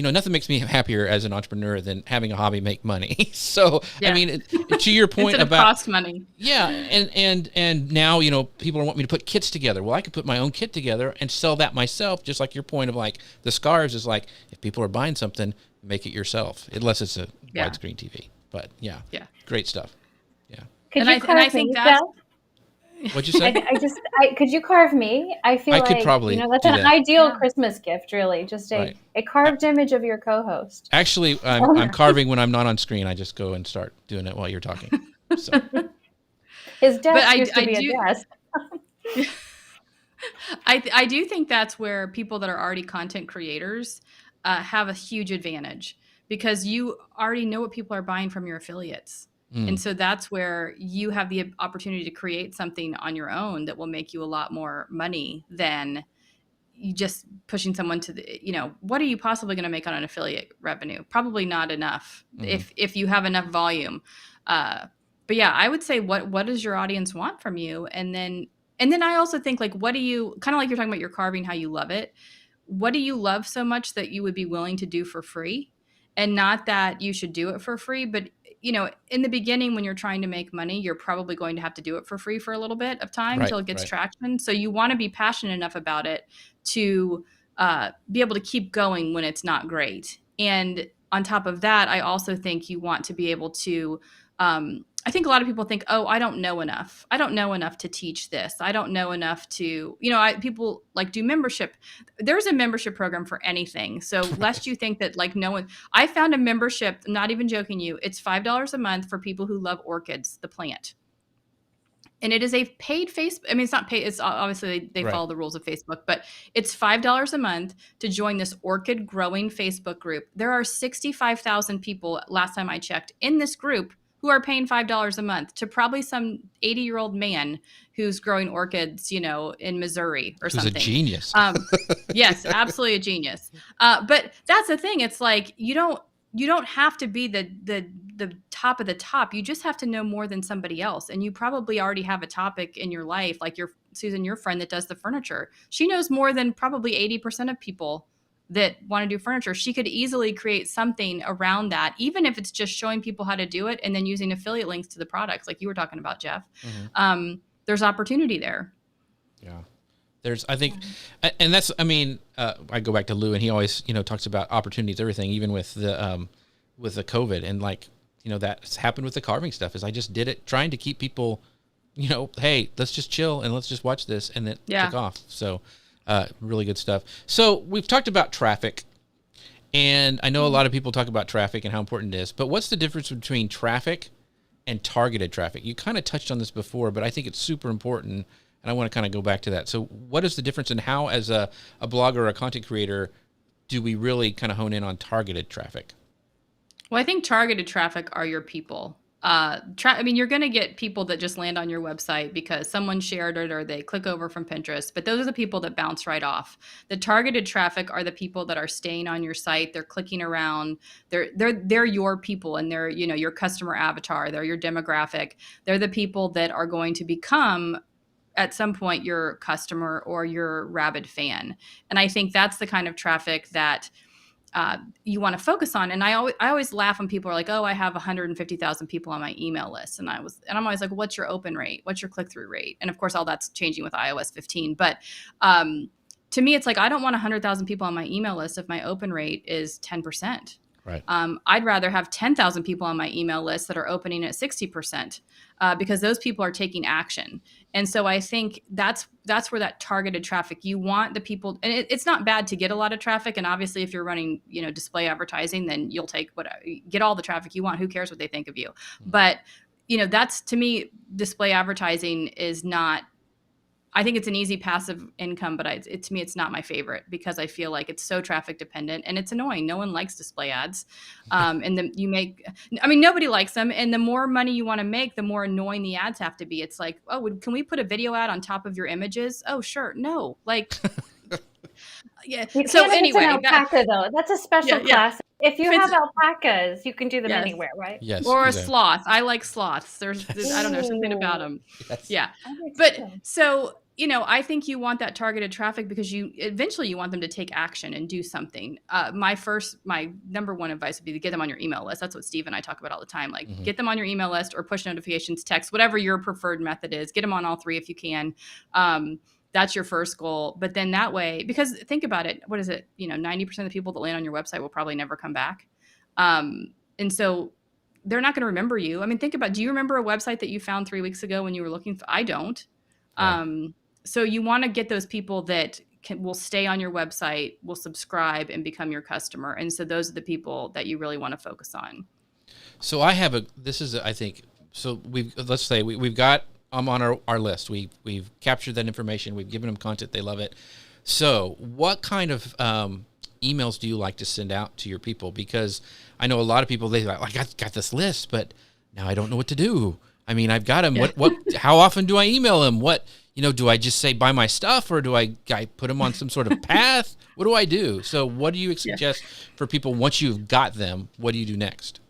nothing makes me happier as an entrepreneur than having a hobby make money. So, Yeah. I mean, to your point Instead of about cost money. yeah, and now, people want me to put kits together. Well, I could put my own kit together and sell that myself, just like your point of like the scarves is like, if people are buying something, make it yourself, unless it's a Yeah. widescreen TV. But yeah, Yeah. great stuff. Yeah. Could And you carve I think me, that's Jeff? What'd you say? Could you carve me? I feel I could like, probably that's do an that. ideal Yeah. Christmas gift, really. Just Right. a carved image of your co-host. Actually, I'm carving when I'm not on screen. I just go and start doing it while you're talking. So. His desk I- used to I be do- a desk. I do think that's where people that are already content creators have a huge advantage, because you already know what people are buying from your affiliates. And so that's where you have the opportunity to create something on your own that will make you a lot more money than you just pushing someone to the, what are you possibly going to make on an affiliate revenue? Probably not enough if you have enough volume. But yeah, I would say what does your audience want from you? And then I also think, like, what do you, kind of like you're talking about your carving, how you love it. What do you love so much that you would be willing to do for free? And not that you should do it for free, but in the beginning, when you're trying to make money, you're probably going to have to do it for free for a little bit of time until it gets traction. So you want to be passionate enough about it to be able to keep going when it's not great. And on top of that, I also think you want to be able to, I think a lot of people think, oh, I don't know enough. I don't know enough to teach this. I don't know enough to, people like do membership. There's a membership program for anything. So lest you think that like no one, I found a membership, I'm not even joking you. It's $5 a month for people who love orchids, the plant. And it is a paid Facebook. I mean, it's not paid. It's obviously they follow the rules of Facebook, but it's $5 a month to join this orchid growing Facebook group. There are 65,000 people, last time I checked, in this group who are paying $5 a month to probably some 80-year-old man who's growing orchids, in Missouri or something. Who's a genius. Yes, absolutely a genius. But that's the thing. It's like you don't have to be the top of the top. You just have to know more than somebody else. And you probably already have a topic in your life, like Susan, your friend that does the furniture. She knows more than probably 80% of people that want to do furniture. She could easily create something around that, even if it's just showing people how to do it and then using affiliate links to the products like you were talking about, Jeff. There's opportunity there. Yeah. I think, and that's, I go back to Lou, and he always, talks about opportunities, everything, even with the COVID, and like, that's happened with the carving stuff, is I just did it trying to keep people, hey, let's just chill and let's just watch this, and then took off. So, really good stuff. So we've talked about traffic, and I know a lot of people talk about traffic and how important it is, but what's the difference between traffic and targeted traffic? You kind of touched on this before, but I think it's super important. And I want to kind of go back to that. So what is the difference, and how, as a blogger or a content creator, do we really kind of hone in on targeted traffic? Well, I think targeted traffic are your people. You're going to get people that just land on your website because someone shared it or they click over from Pinterest, but those are the people that bounce right off. The targeted traffic are the people that are staying on your site. They're clicking around. They're your people, and they're, your customer avatar. They're your demographic. They're the people that are going to become, at some point, your customer or your rabid fan. And I think that's the kind of traffic that you want to focus on. And I always laugh when people are like, oh, I have 150,000 people on my email list. And I'm always like, what's your open rate? What's your click-through rate? And of course, all that's changing with iOS 15. But to me, it's like, I don't want 100,000 people on my email list if my open rate is 10%. Right. I'd rather have 10,000 people on my email list that are opening at 60%, because those people are taking action. And so I think that's where that targeted traffic, you want the people, and it's not bad to get a lot of traffic. And obviously, if you're running, display advertising, then you'll get all the traffic you want. Who cares what they think of you? Mm-hmm. But, that's, to me, display advertising is not, I think it's an easy passive income, but to me, it's not my favorite, because I feel like it's so traffic dependent and it's annoying. No one likes display ads. And then nobody likes them. And the more money you want to make, the more annoying the ads have to be. It's like, oh, can we put a video ad on top of your images? Oh, sure. No, like, yeah. So anyway, an alpaca though. That's a special class. If you have alpacas, you can do them anywhere, right? Yes. Or exactly. A sloth. I like sloths. There's I don't know, something about them. Yes. Yeah. But so I think you want that targeted traffic because eventually you want them to take action and do something. My number one advice would be to get them on your email list. That's what Steve and I talk about all the time. Like get them on your email list or push notifications, text, whatever your preferred method is. Get them on all three if you can. That's your first goal. But then that way, because think about it, what is it? 90% of the people that land on your website will probably never come back. And so they're not going to remember you. I mean, think about, do you remember a website that you found 3 weeks ago when you were looking for? I don't. Right. So you want to get those people that will stay on your website, will subscribe and become your customer. And so those are the people that you really want to focus on. So let's say we've got them on our list. We've captured that information. We've given them content. They love it. So what kind of emails do you like to send out to your people? Because I know a lot of people, they like, I got this list, but now I don't know what to do. I mean, I've got them. Yeah. How often do I email them? Do I just say buy my stuff, or do I put them on some sort of path? What do I do? So what do you suggest for people once you've got them? What do you do next?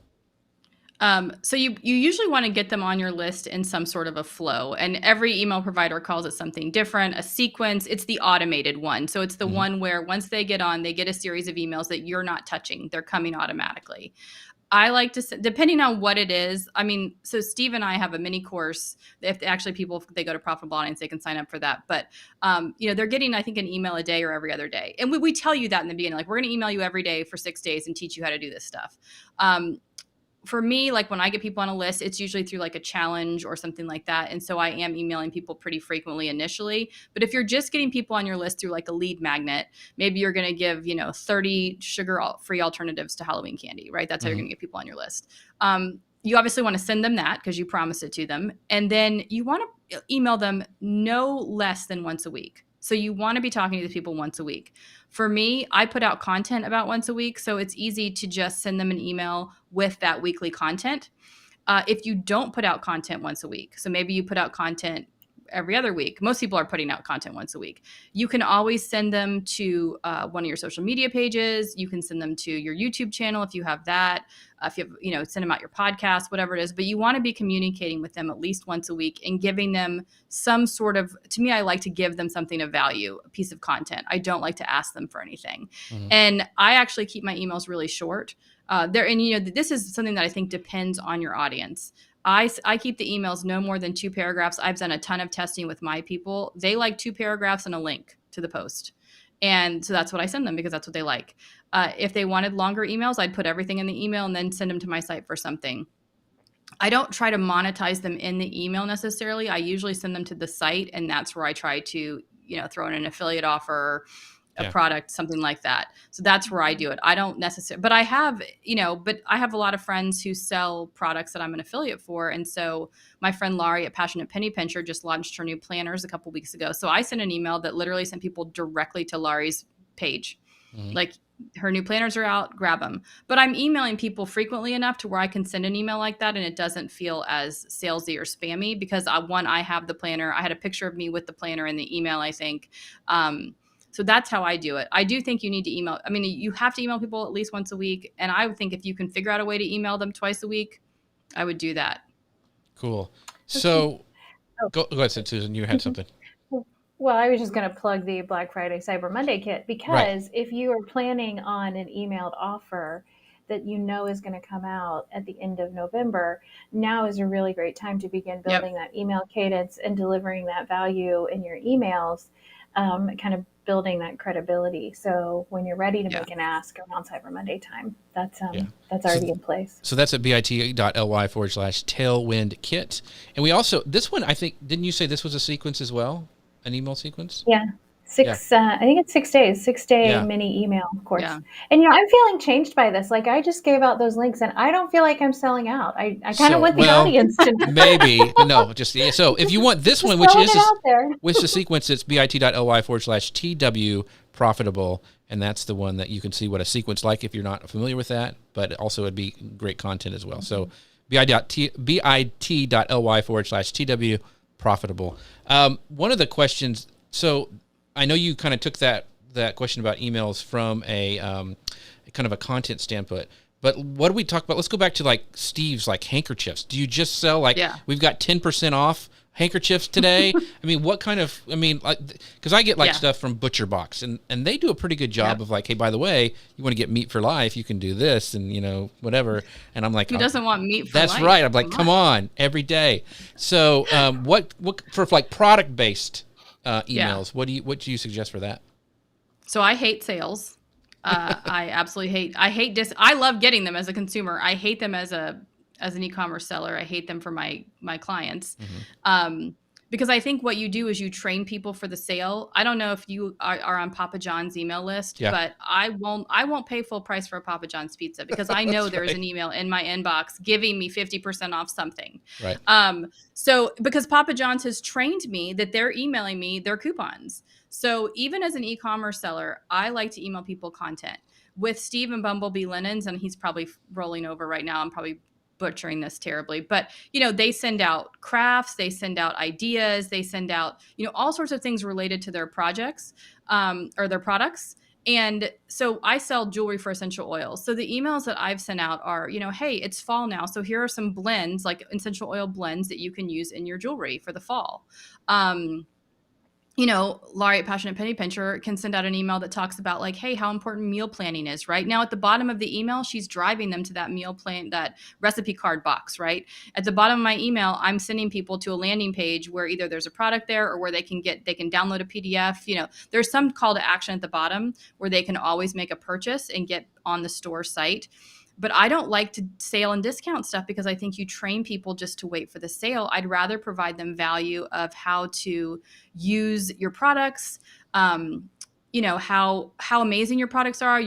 So you usually want to get them on your list in some sort of a flow, and every email provider calls it something different, a sequence. It's the automated one. So it's the one where once they get on, they get a series of emails that you're not touching. They're coming automatically. I like to, depending on what it is. I mean, so Steve and I have a mini course. If they go to Profitable Audience, they can sign up for that. But, they're getting, I think, an email a day or every other day. And we tell you that in the beginning, like, we're going to email you every day for 6 days and teach you how to do this stuff. For me, like when I get people on a list, it's usually through like a challenge or something like that. And so I am emailing people pretty frequently initially. But if you're just getting people on your list through like a lead magnet, maybe you're going to give, 30 sugar-free alternatives to Halloween candy, right? That's how you're going to get people on your list. You obviously want to send them that because you promised it to them. And then you want to email them no less than once a week. So you want to be talking to the people once a week. For me, I put out content about once a week, so it's easy to just send them an email with that weekly content. If you don't put out content once a week, so maybe you put out content every other week. Most people are putting out content once a week. You can always send them to one of your social media pages. You can send them to your YouTube channel if you have that. If you have, send them out your podcast, whatever it is. But you want to be communicating with them at least once a week and giving them some sort of, to me, I like to give them something of value, a piece of content. I don't like to ask them for anything. And I actually keep my emails really short. This is something that I think depends on your audience. I keep the emails no more than 2 paragraphs. I've done a ton of testing with my people. They like 2 paragraphs and a link to the post. And so that's what I send them because that's what they like. If they wanted longer emails, I'd put everything in the email and then send them to my site for something. I don't try to monetize them in the email necessarily. I usually send them to the site, and that's where I try to, throw in an affiliate offer, a product, something like that. So that's where I do it. I don't necessarily, but I have a lot of friends who sell products that I'm an affiliate for. And so my friend Laurie at Passionate Penny Pincher just launched her new planners a couple weeks ago. So I sent an email that literally sent people directly to Laurie's page. Like, her new planners are out, grab them. But I'm emailing people frequently enough to where I can send an email like that and it doesn't feel as salesy or spammy because I have the planner. I had a picture of me with the planner in the email, I think. So that's how I do it. I do think you need to email. I mean, you have to email people at least once a week. And I would think if you can figure out a way to email them twice a week, I would do that. Cool. So go ahead, Susan. You had something. Well, I was just going to plug the Black Friday Cyber Monday kit because if you are planning on an emailed offer that is going to come out at the end of November, now is a really great time to begin building that email cadence and delivering that value in your emails, kind of building that credibility. So when you're ready to make an ask around Cyber Monday time, that's already in place. So that's at bit.ly/tailwind kit. And we also, this one, I think, didn't you say this was a sequence as well? An email sequence? Yeah. I think it's 6 days, 6-day mini email course. Yeah. And, I'm feeling changed by this. Like, I just gave out those links and I don't feel like I'm selling out. I kind of want the audience to know. Maybe. No, so if you want this one, which is the sequence, it's bit.ly/TW profitable. And that's the one that you can see what a sequence like if you're not familiar with that, but also it'd be great content as well. So bit.ly/TW profitable. One of the questions, so I know you kind of took that question about emails from a kind of a content standpoint, but what do we talk about? Let's go back to like Steve's like handkerchiefs. Do you just sell we've got 10% off handkerchiefs today. I mean, what kind of, I mean, because I get like Yeah. stuff from Butcher Box, and they do a pretty good job Yep. of like, hey, by the way, you want to get meat for life, you can do this, and whatever. And I'm like, Who doesn't want meat for that's life? right. I'm like, come on, every day. So, what for like product based emails? What do you suggest for that? So I hate sales. I absolutely hate I love getting them as a consumer. I hate them as an e-commerce seller. I hate them for my clients. Because I think what you do is you train people for the sale. I don't know if you are on Papa John's email list, Yeah. but I won't pay full price for a Papa John's pizza because I know there's an email in my inbox giving me 50% off something. Right. So because Papa John's has trained me that they're emailing me their coupons. So even as an e-commerce seller, I like to email people content. With Steve and Bumblebee Linens, and he's probably rolling over right now, I'm probably butchering this terribly, but they send out crafts, they send out ideas, they send out all sorts of things related to their projects or their products. And so I sell jewelry for essential oils. So the emails that I've sent out are, hey, it's fall now, so here are some blends, like essential oil blends that you can use in your jewelry for the fall. Laurie at Passionate Penny Pincher can send out an email that talks about like, hey, how important meal planning is, right? Now at the bottom of the email, she's driving them to that meal plan, that recipe card box, right? At the bottom of my email, I'm sending people to a landing page where either there's a product there or where they can download a PDF. There's some call to action at the bottom where they can always make a purchase and get on the store site. But I don't like to sale and discount stuff because I think you train people just to wait for the sale. I'd rather provide them value of how to use your products, how amazing your products are.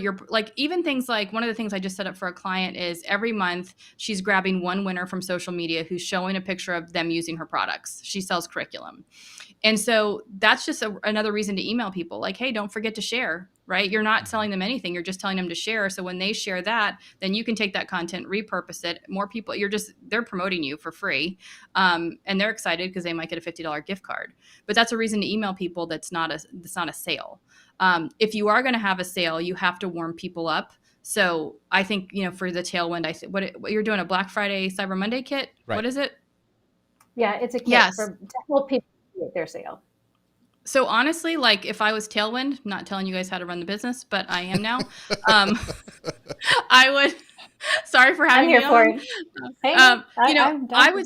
Even things like, one of the things I just set up for a client is every month she's grabbing one winner from social media who's showing a picture of them using her products. She sells curriculum. And so that's just another reason to email people like, hey, don't forget to share, right? You're not selling them anything. You're just telling them to share. So when they share that, then you can take that content, repurpose it. More people, they're promoting you for free. And they're excited because they might get a $50 gift card. But that's a reason to email people that's not a sale. If you are going to have a sale, you have to warm people up. So I think, for the Tailwind, what you're doing, a Black Friday, Cyber Monday kit? Right. What is it? Yeah, it's a kit Yes. to help people get their sale. So honestly, like if I was Tailwind, I'm not telling you guys how to run the business, but I am now. I would. Sorry for having I'm here me for on. it. Hey, I'm done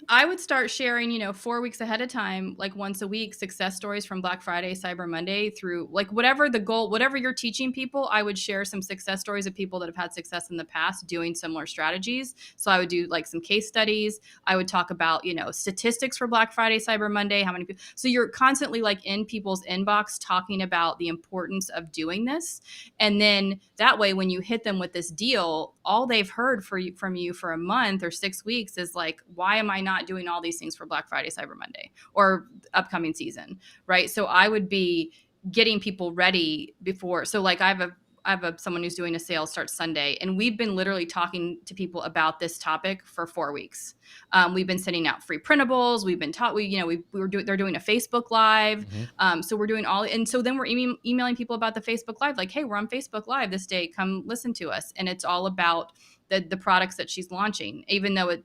I would start sharing, 4 weeks ahead of time, like once a week, success stories from Black Friday, Cyber Monday through like whatever the goal, whatever you're teaching people, I would share some success stories of people that have had success in the past doing similar strategies. So I would do like some case studies. I would talk about, statistics for Black Friday, Cyber Monday, how many people. So you're constantly like in people's inbox talking about the importance of doing this. And then that way, when you hit them with this deal, all they've heard from you for a month or 6 weeks is like, why am I not doing all these things for Black Friday, Cyber Monday, or upcoming season, right? So I would be getting people ready before. So like I have someone who's doing a sale starts Sunday, and we've been literally talking to people about this topic for 4 weeks. We've been sending out free printables. We've been taught. They're doing a Facebook Live. So we're doing all, and so then we're emailing people about the Facebook Live, like, hey, we're on Facebook Live this day. Come listen to us. And it's all about the products that she's launching, even though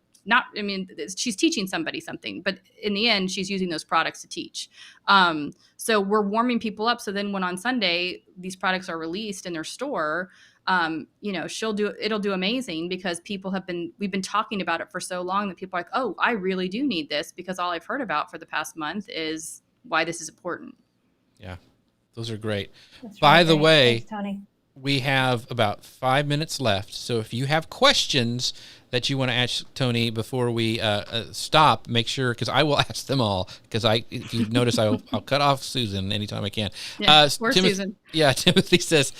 she's teaching somebody something, but in the end, she's using those products to teach. So we're warming people up. So then when on Sunday, these products are released in their store, it'll do amazing because we've been talking about it for so long that people are like, oh, I really do need this because all I've heard about for the past month is why this is important. Yeah, those are great. That's By really the great. way, Thanks, Toni. we have about 5 minutes left. So if you have questions that you want to ask Toni before we stop, make sure, because I will ask them all, because if you notice, I'll cut off Susan anytime I can. Yeah, where's Susan? Yeah, Timothy says,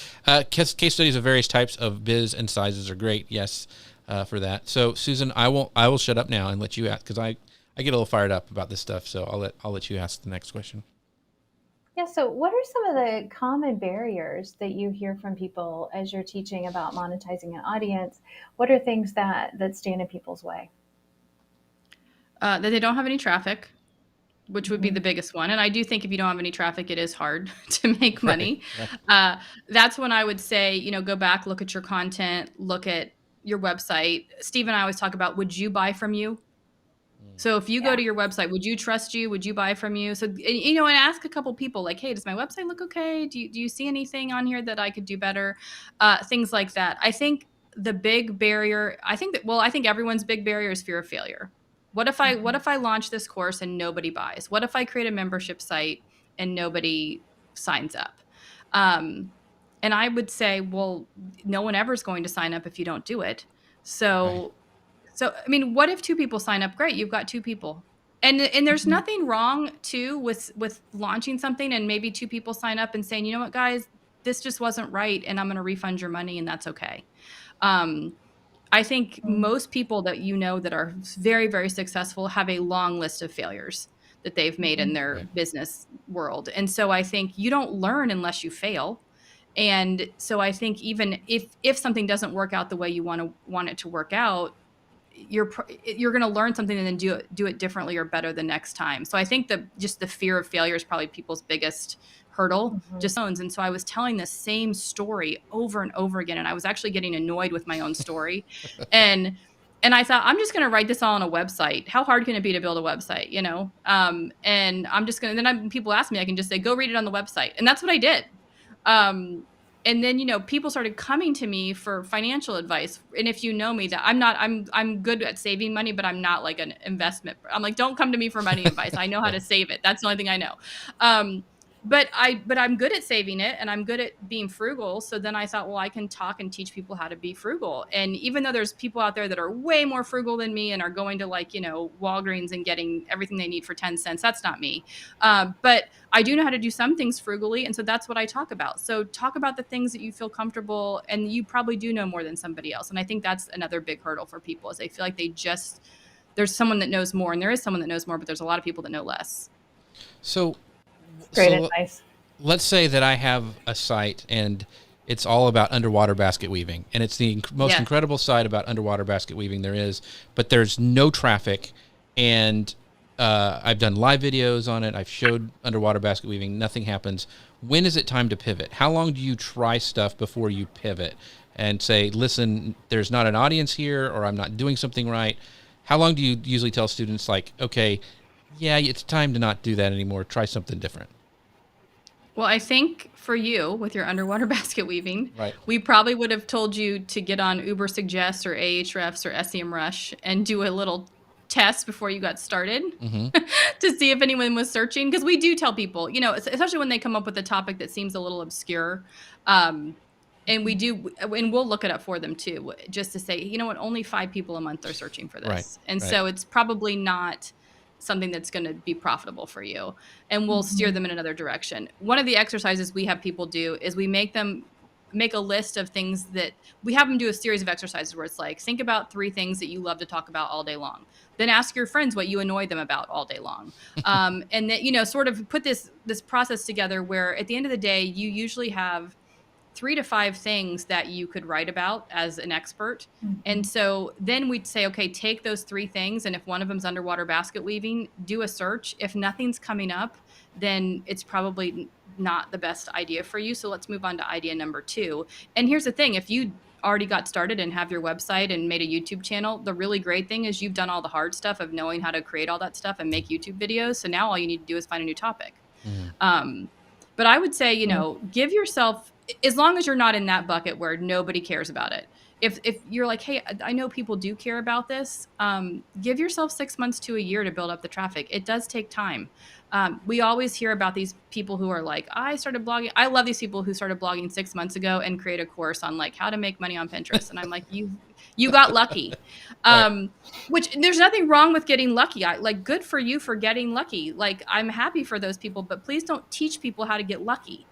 case studies of various types of biz and sizes are great. Yes, for that. So Susan, I will shut up now and let you ask, because I get a little fired up about this stuff. So I'll let you ask the next question. Yeah, so what are some of the common barriers that you hear from people as you're teaching about monetizing an audience? What are things that stand in people's way? That they don't have any traffic, which would be the biggest one. And I do think if you don't have any traffic, it is hard to make money. Right. That's when I would say, go back, look at your content, look at your website. Steve and I always talk about, would you buy from you? So if you go to your website, would you trust you? Would you buy from you? So, and ask a couple people like, hey, does my website look okay? Do you see anything on here that I could do better? Things like that. I think the big barrier, I think everyone's big barrier is fear of failure. What if I launch this course and nobody buys? What if I create a membership site and nobody signs up? Um, and I would say, well, no one ever is going to sign up if you don't do it. Right. So, I mean, what if two people sign up? Great, you've got two people. And there's nothing wrong too with launching something and maybe two people sign up and saying, you know what, guys, this just wasn't right, and I'm going to refund your money, and that's okay. Um, I think most people that that are very, very successful have a long list of failures that they've made in their Right. business world. And so I think you don't learn unless you fail. And so I think even if something doesn't work out the way you want it to work out, you're going to learn something and then do it differently or better the next time. So I think just the fear of failure is probably people's biggest hurdle. Just owns. And so I was telling the same story over and over again, and I was actually getting annoyed with my own story. And I thought, I'm just going to write this all on a website. How hard can it be to build a website, and I'm just going to, then people ask me, I can just say, go read it on the website. And that's what I did. And then, people started coming to me for financial advice. And if you know me, that I'm good at saving money, but I'm not like an investment. I'm like, don't come to me for money advice. I know how to save it. That's the only thing I know. But I'm good at saving it, and I'm good at being frugal. So then I thought, well, I can talk and teach people how to be frugal. And even though there's people out there that are way more frugal than me and are going to Walgreens and getting everything they need for 10 cents, that's not me. But I do know how to do some things frugally. And so that's what I talk about. So talk about the things that you feel comfortable, and you probably do know more than somebody else. And I think that's another big hurdle for people, is they feel like there's someone that knows more, and there is someone that knows more, but there's a lot of people that know less. So Great advice. let's say that I have a site and it's all about underwater basket weaving, and it's the most incredible site about underwater basket weaving there is, but there's no traffic, and I've done live videos on it. I've showed underwater basket weaving. Nothing happens. When is it time to pivot? How long do you try stuff before you pivot and say, listen, there's not an audience here, or I'm not doing something right? How long do you usually tell students, like, okay, yeah, it's time to not do that anymore. Try something different? Well, I think for you with your underwater basket weaving, Right. we probably would have told you to get on Uber Suggest or Ahrefs or SEMrush and do a little test before you got started to see if anyone was searching. Because we do tell people, especially when they come up with a topic that seems a little obscure. And we'll look it up for them too, just to say, you know what, only 5 people a month are searching for this. Right. And so it's probably not something that's going to be profitable for you, and we'll steer them in another direction. One of the exercises we have people do is we make them make a list of things that we have them do a series of exercises where it's like, think about 3 things that you love to talk about all day long. Then ask your friends what you annoy them about all day long. And then, sort of put this process together where at the end of the day, you usually have 3 to 5 things that you could write about as an expert. And so then we'd say, okay, take those 3 things. And if one of them's underwater basket weaving, do a search. If nothing's coming up, then it's probably not the best idea for you. So let's move on to idea number 2. And here's the thing. If you already got started and have your website and made a YouTube channel, the really great thing is you've done all the hard stuff of knowing how to create all that stuff and make YouTube videos. So now all you need to do is find a new topic. But I would say, give yourself, as long as you're not in that bucket where nobody cares about it. If you're like, hey, I know people do care about this, give yourself 6 months to a year to build up the traffic. It does take time. We always hear about these people who are like, I started blogging. I love these people who started blogging 6 months ago and create a course on like how to make money on Pinterest. And I'm like, you got lucky. Which there's nothing wrong with getting lucky. Good for you for getting lucky. Like, I'm happy for those people, but please don't teach people how to get lucky.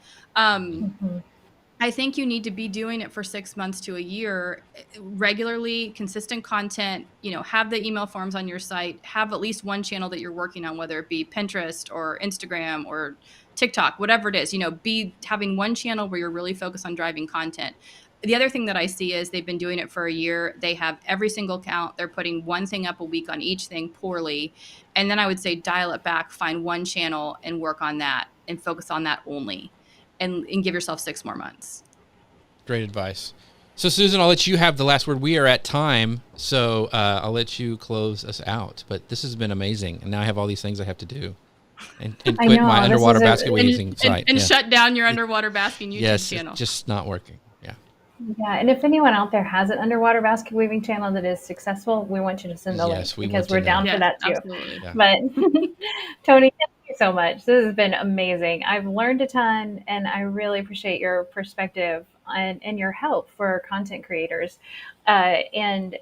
I think you need to be doing it for 6 months to a year, regularly, consistent content, have the email forms on your site, have at least one channel that you're working on, whether it be Pinterest or Instagram or TikTok, whatever it is, be having one channel where you're really focused on driving content. The other thing that I see is they've been doing it for a year. They have every single account. They're putting one thing up a week on each thing poorly. And then I would say dial it back, find one channel and work on that and focus on that only. And give yourself 6 more months. Great advice. So, Susan, I'll let you have the last word. We are at time, so I'll let you close us out. But this has been amazing, and now I have all these things I have to do, and quit my underwater basket weaving site. And shut down your underwater basking YouTube channel. It's just not working. Yeah. Yeah, and if anyone out there has an underwater basket weaving channel that is successful, we want you to send the link because we're down for that too. Absolutely. Yeah. But Toni, thank you so much. This has been amazing. I've learned a ton, and I really appreciate your perspective and your help for content creators. And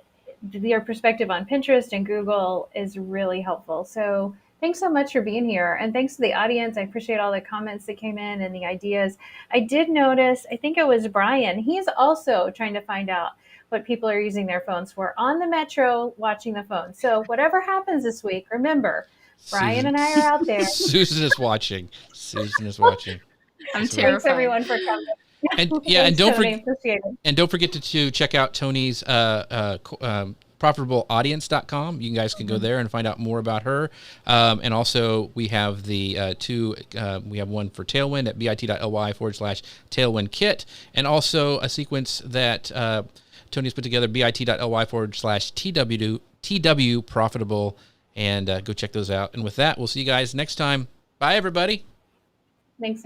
your perspective on Pinterest and Google is really helpful. So thanks so much for being here. And thanks to the audience. I appreciate all the comments that came in and the ideas. I did notice, I think it was Brian, he's also trying to find out what people are using their phones for on the metro watching the phone. So whatever happens this week, remember, Brian and I are out there. Susan is watching. I'm terrified. Thanks everyone for coming. And Thanks, don't Toni. Appreciate it. And don't forget to check out Toni's profitableaudience.com. You guys can go there and find out more about her. And also we have the we have one for Tailwind at bit.ly/Tailwind kit, and also a sequence that Toni's put together, bit.ly/TW profitable, and go check those out. And with that, we'll see you guys next time. Bye, everybody. Thanks.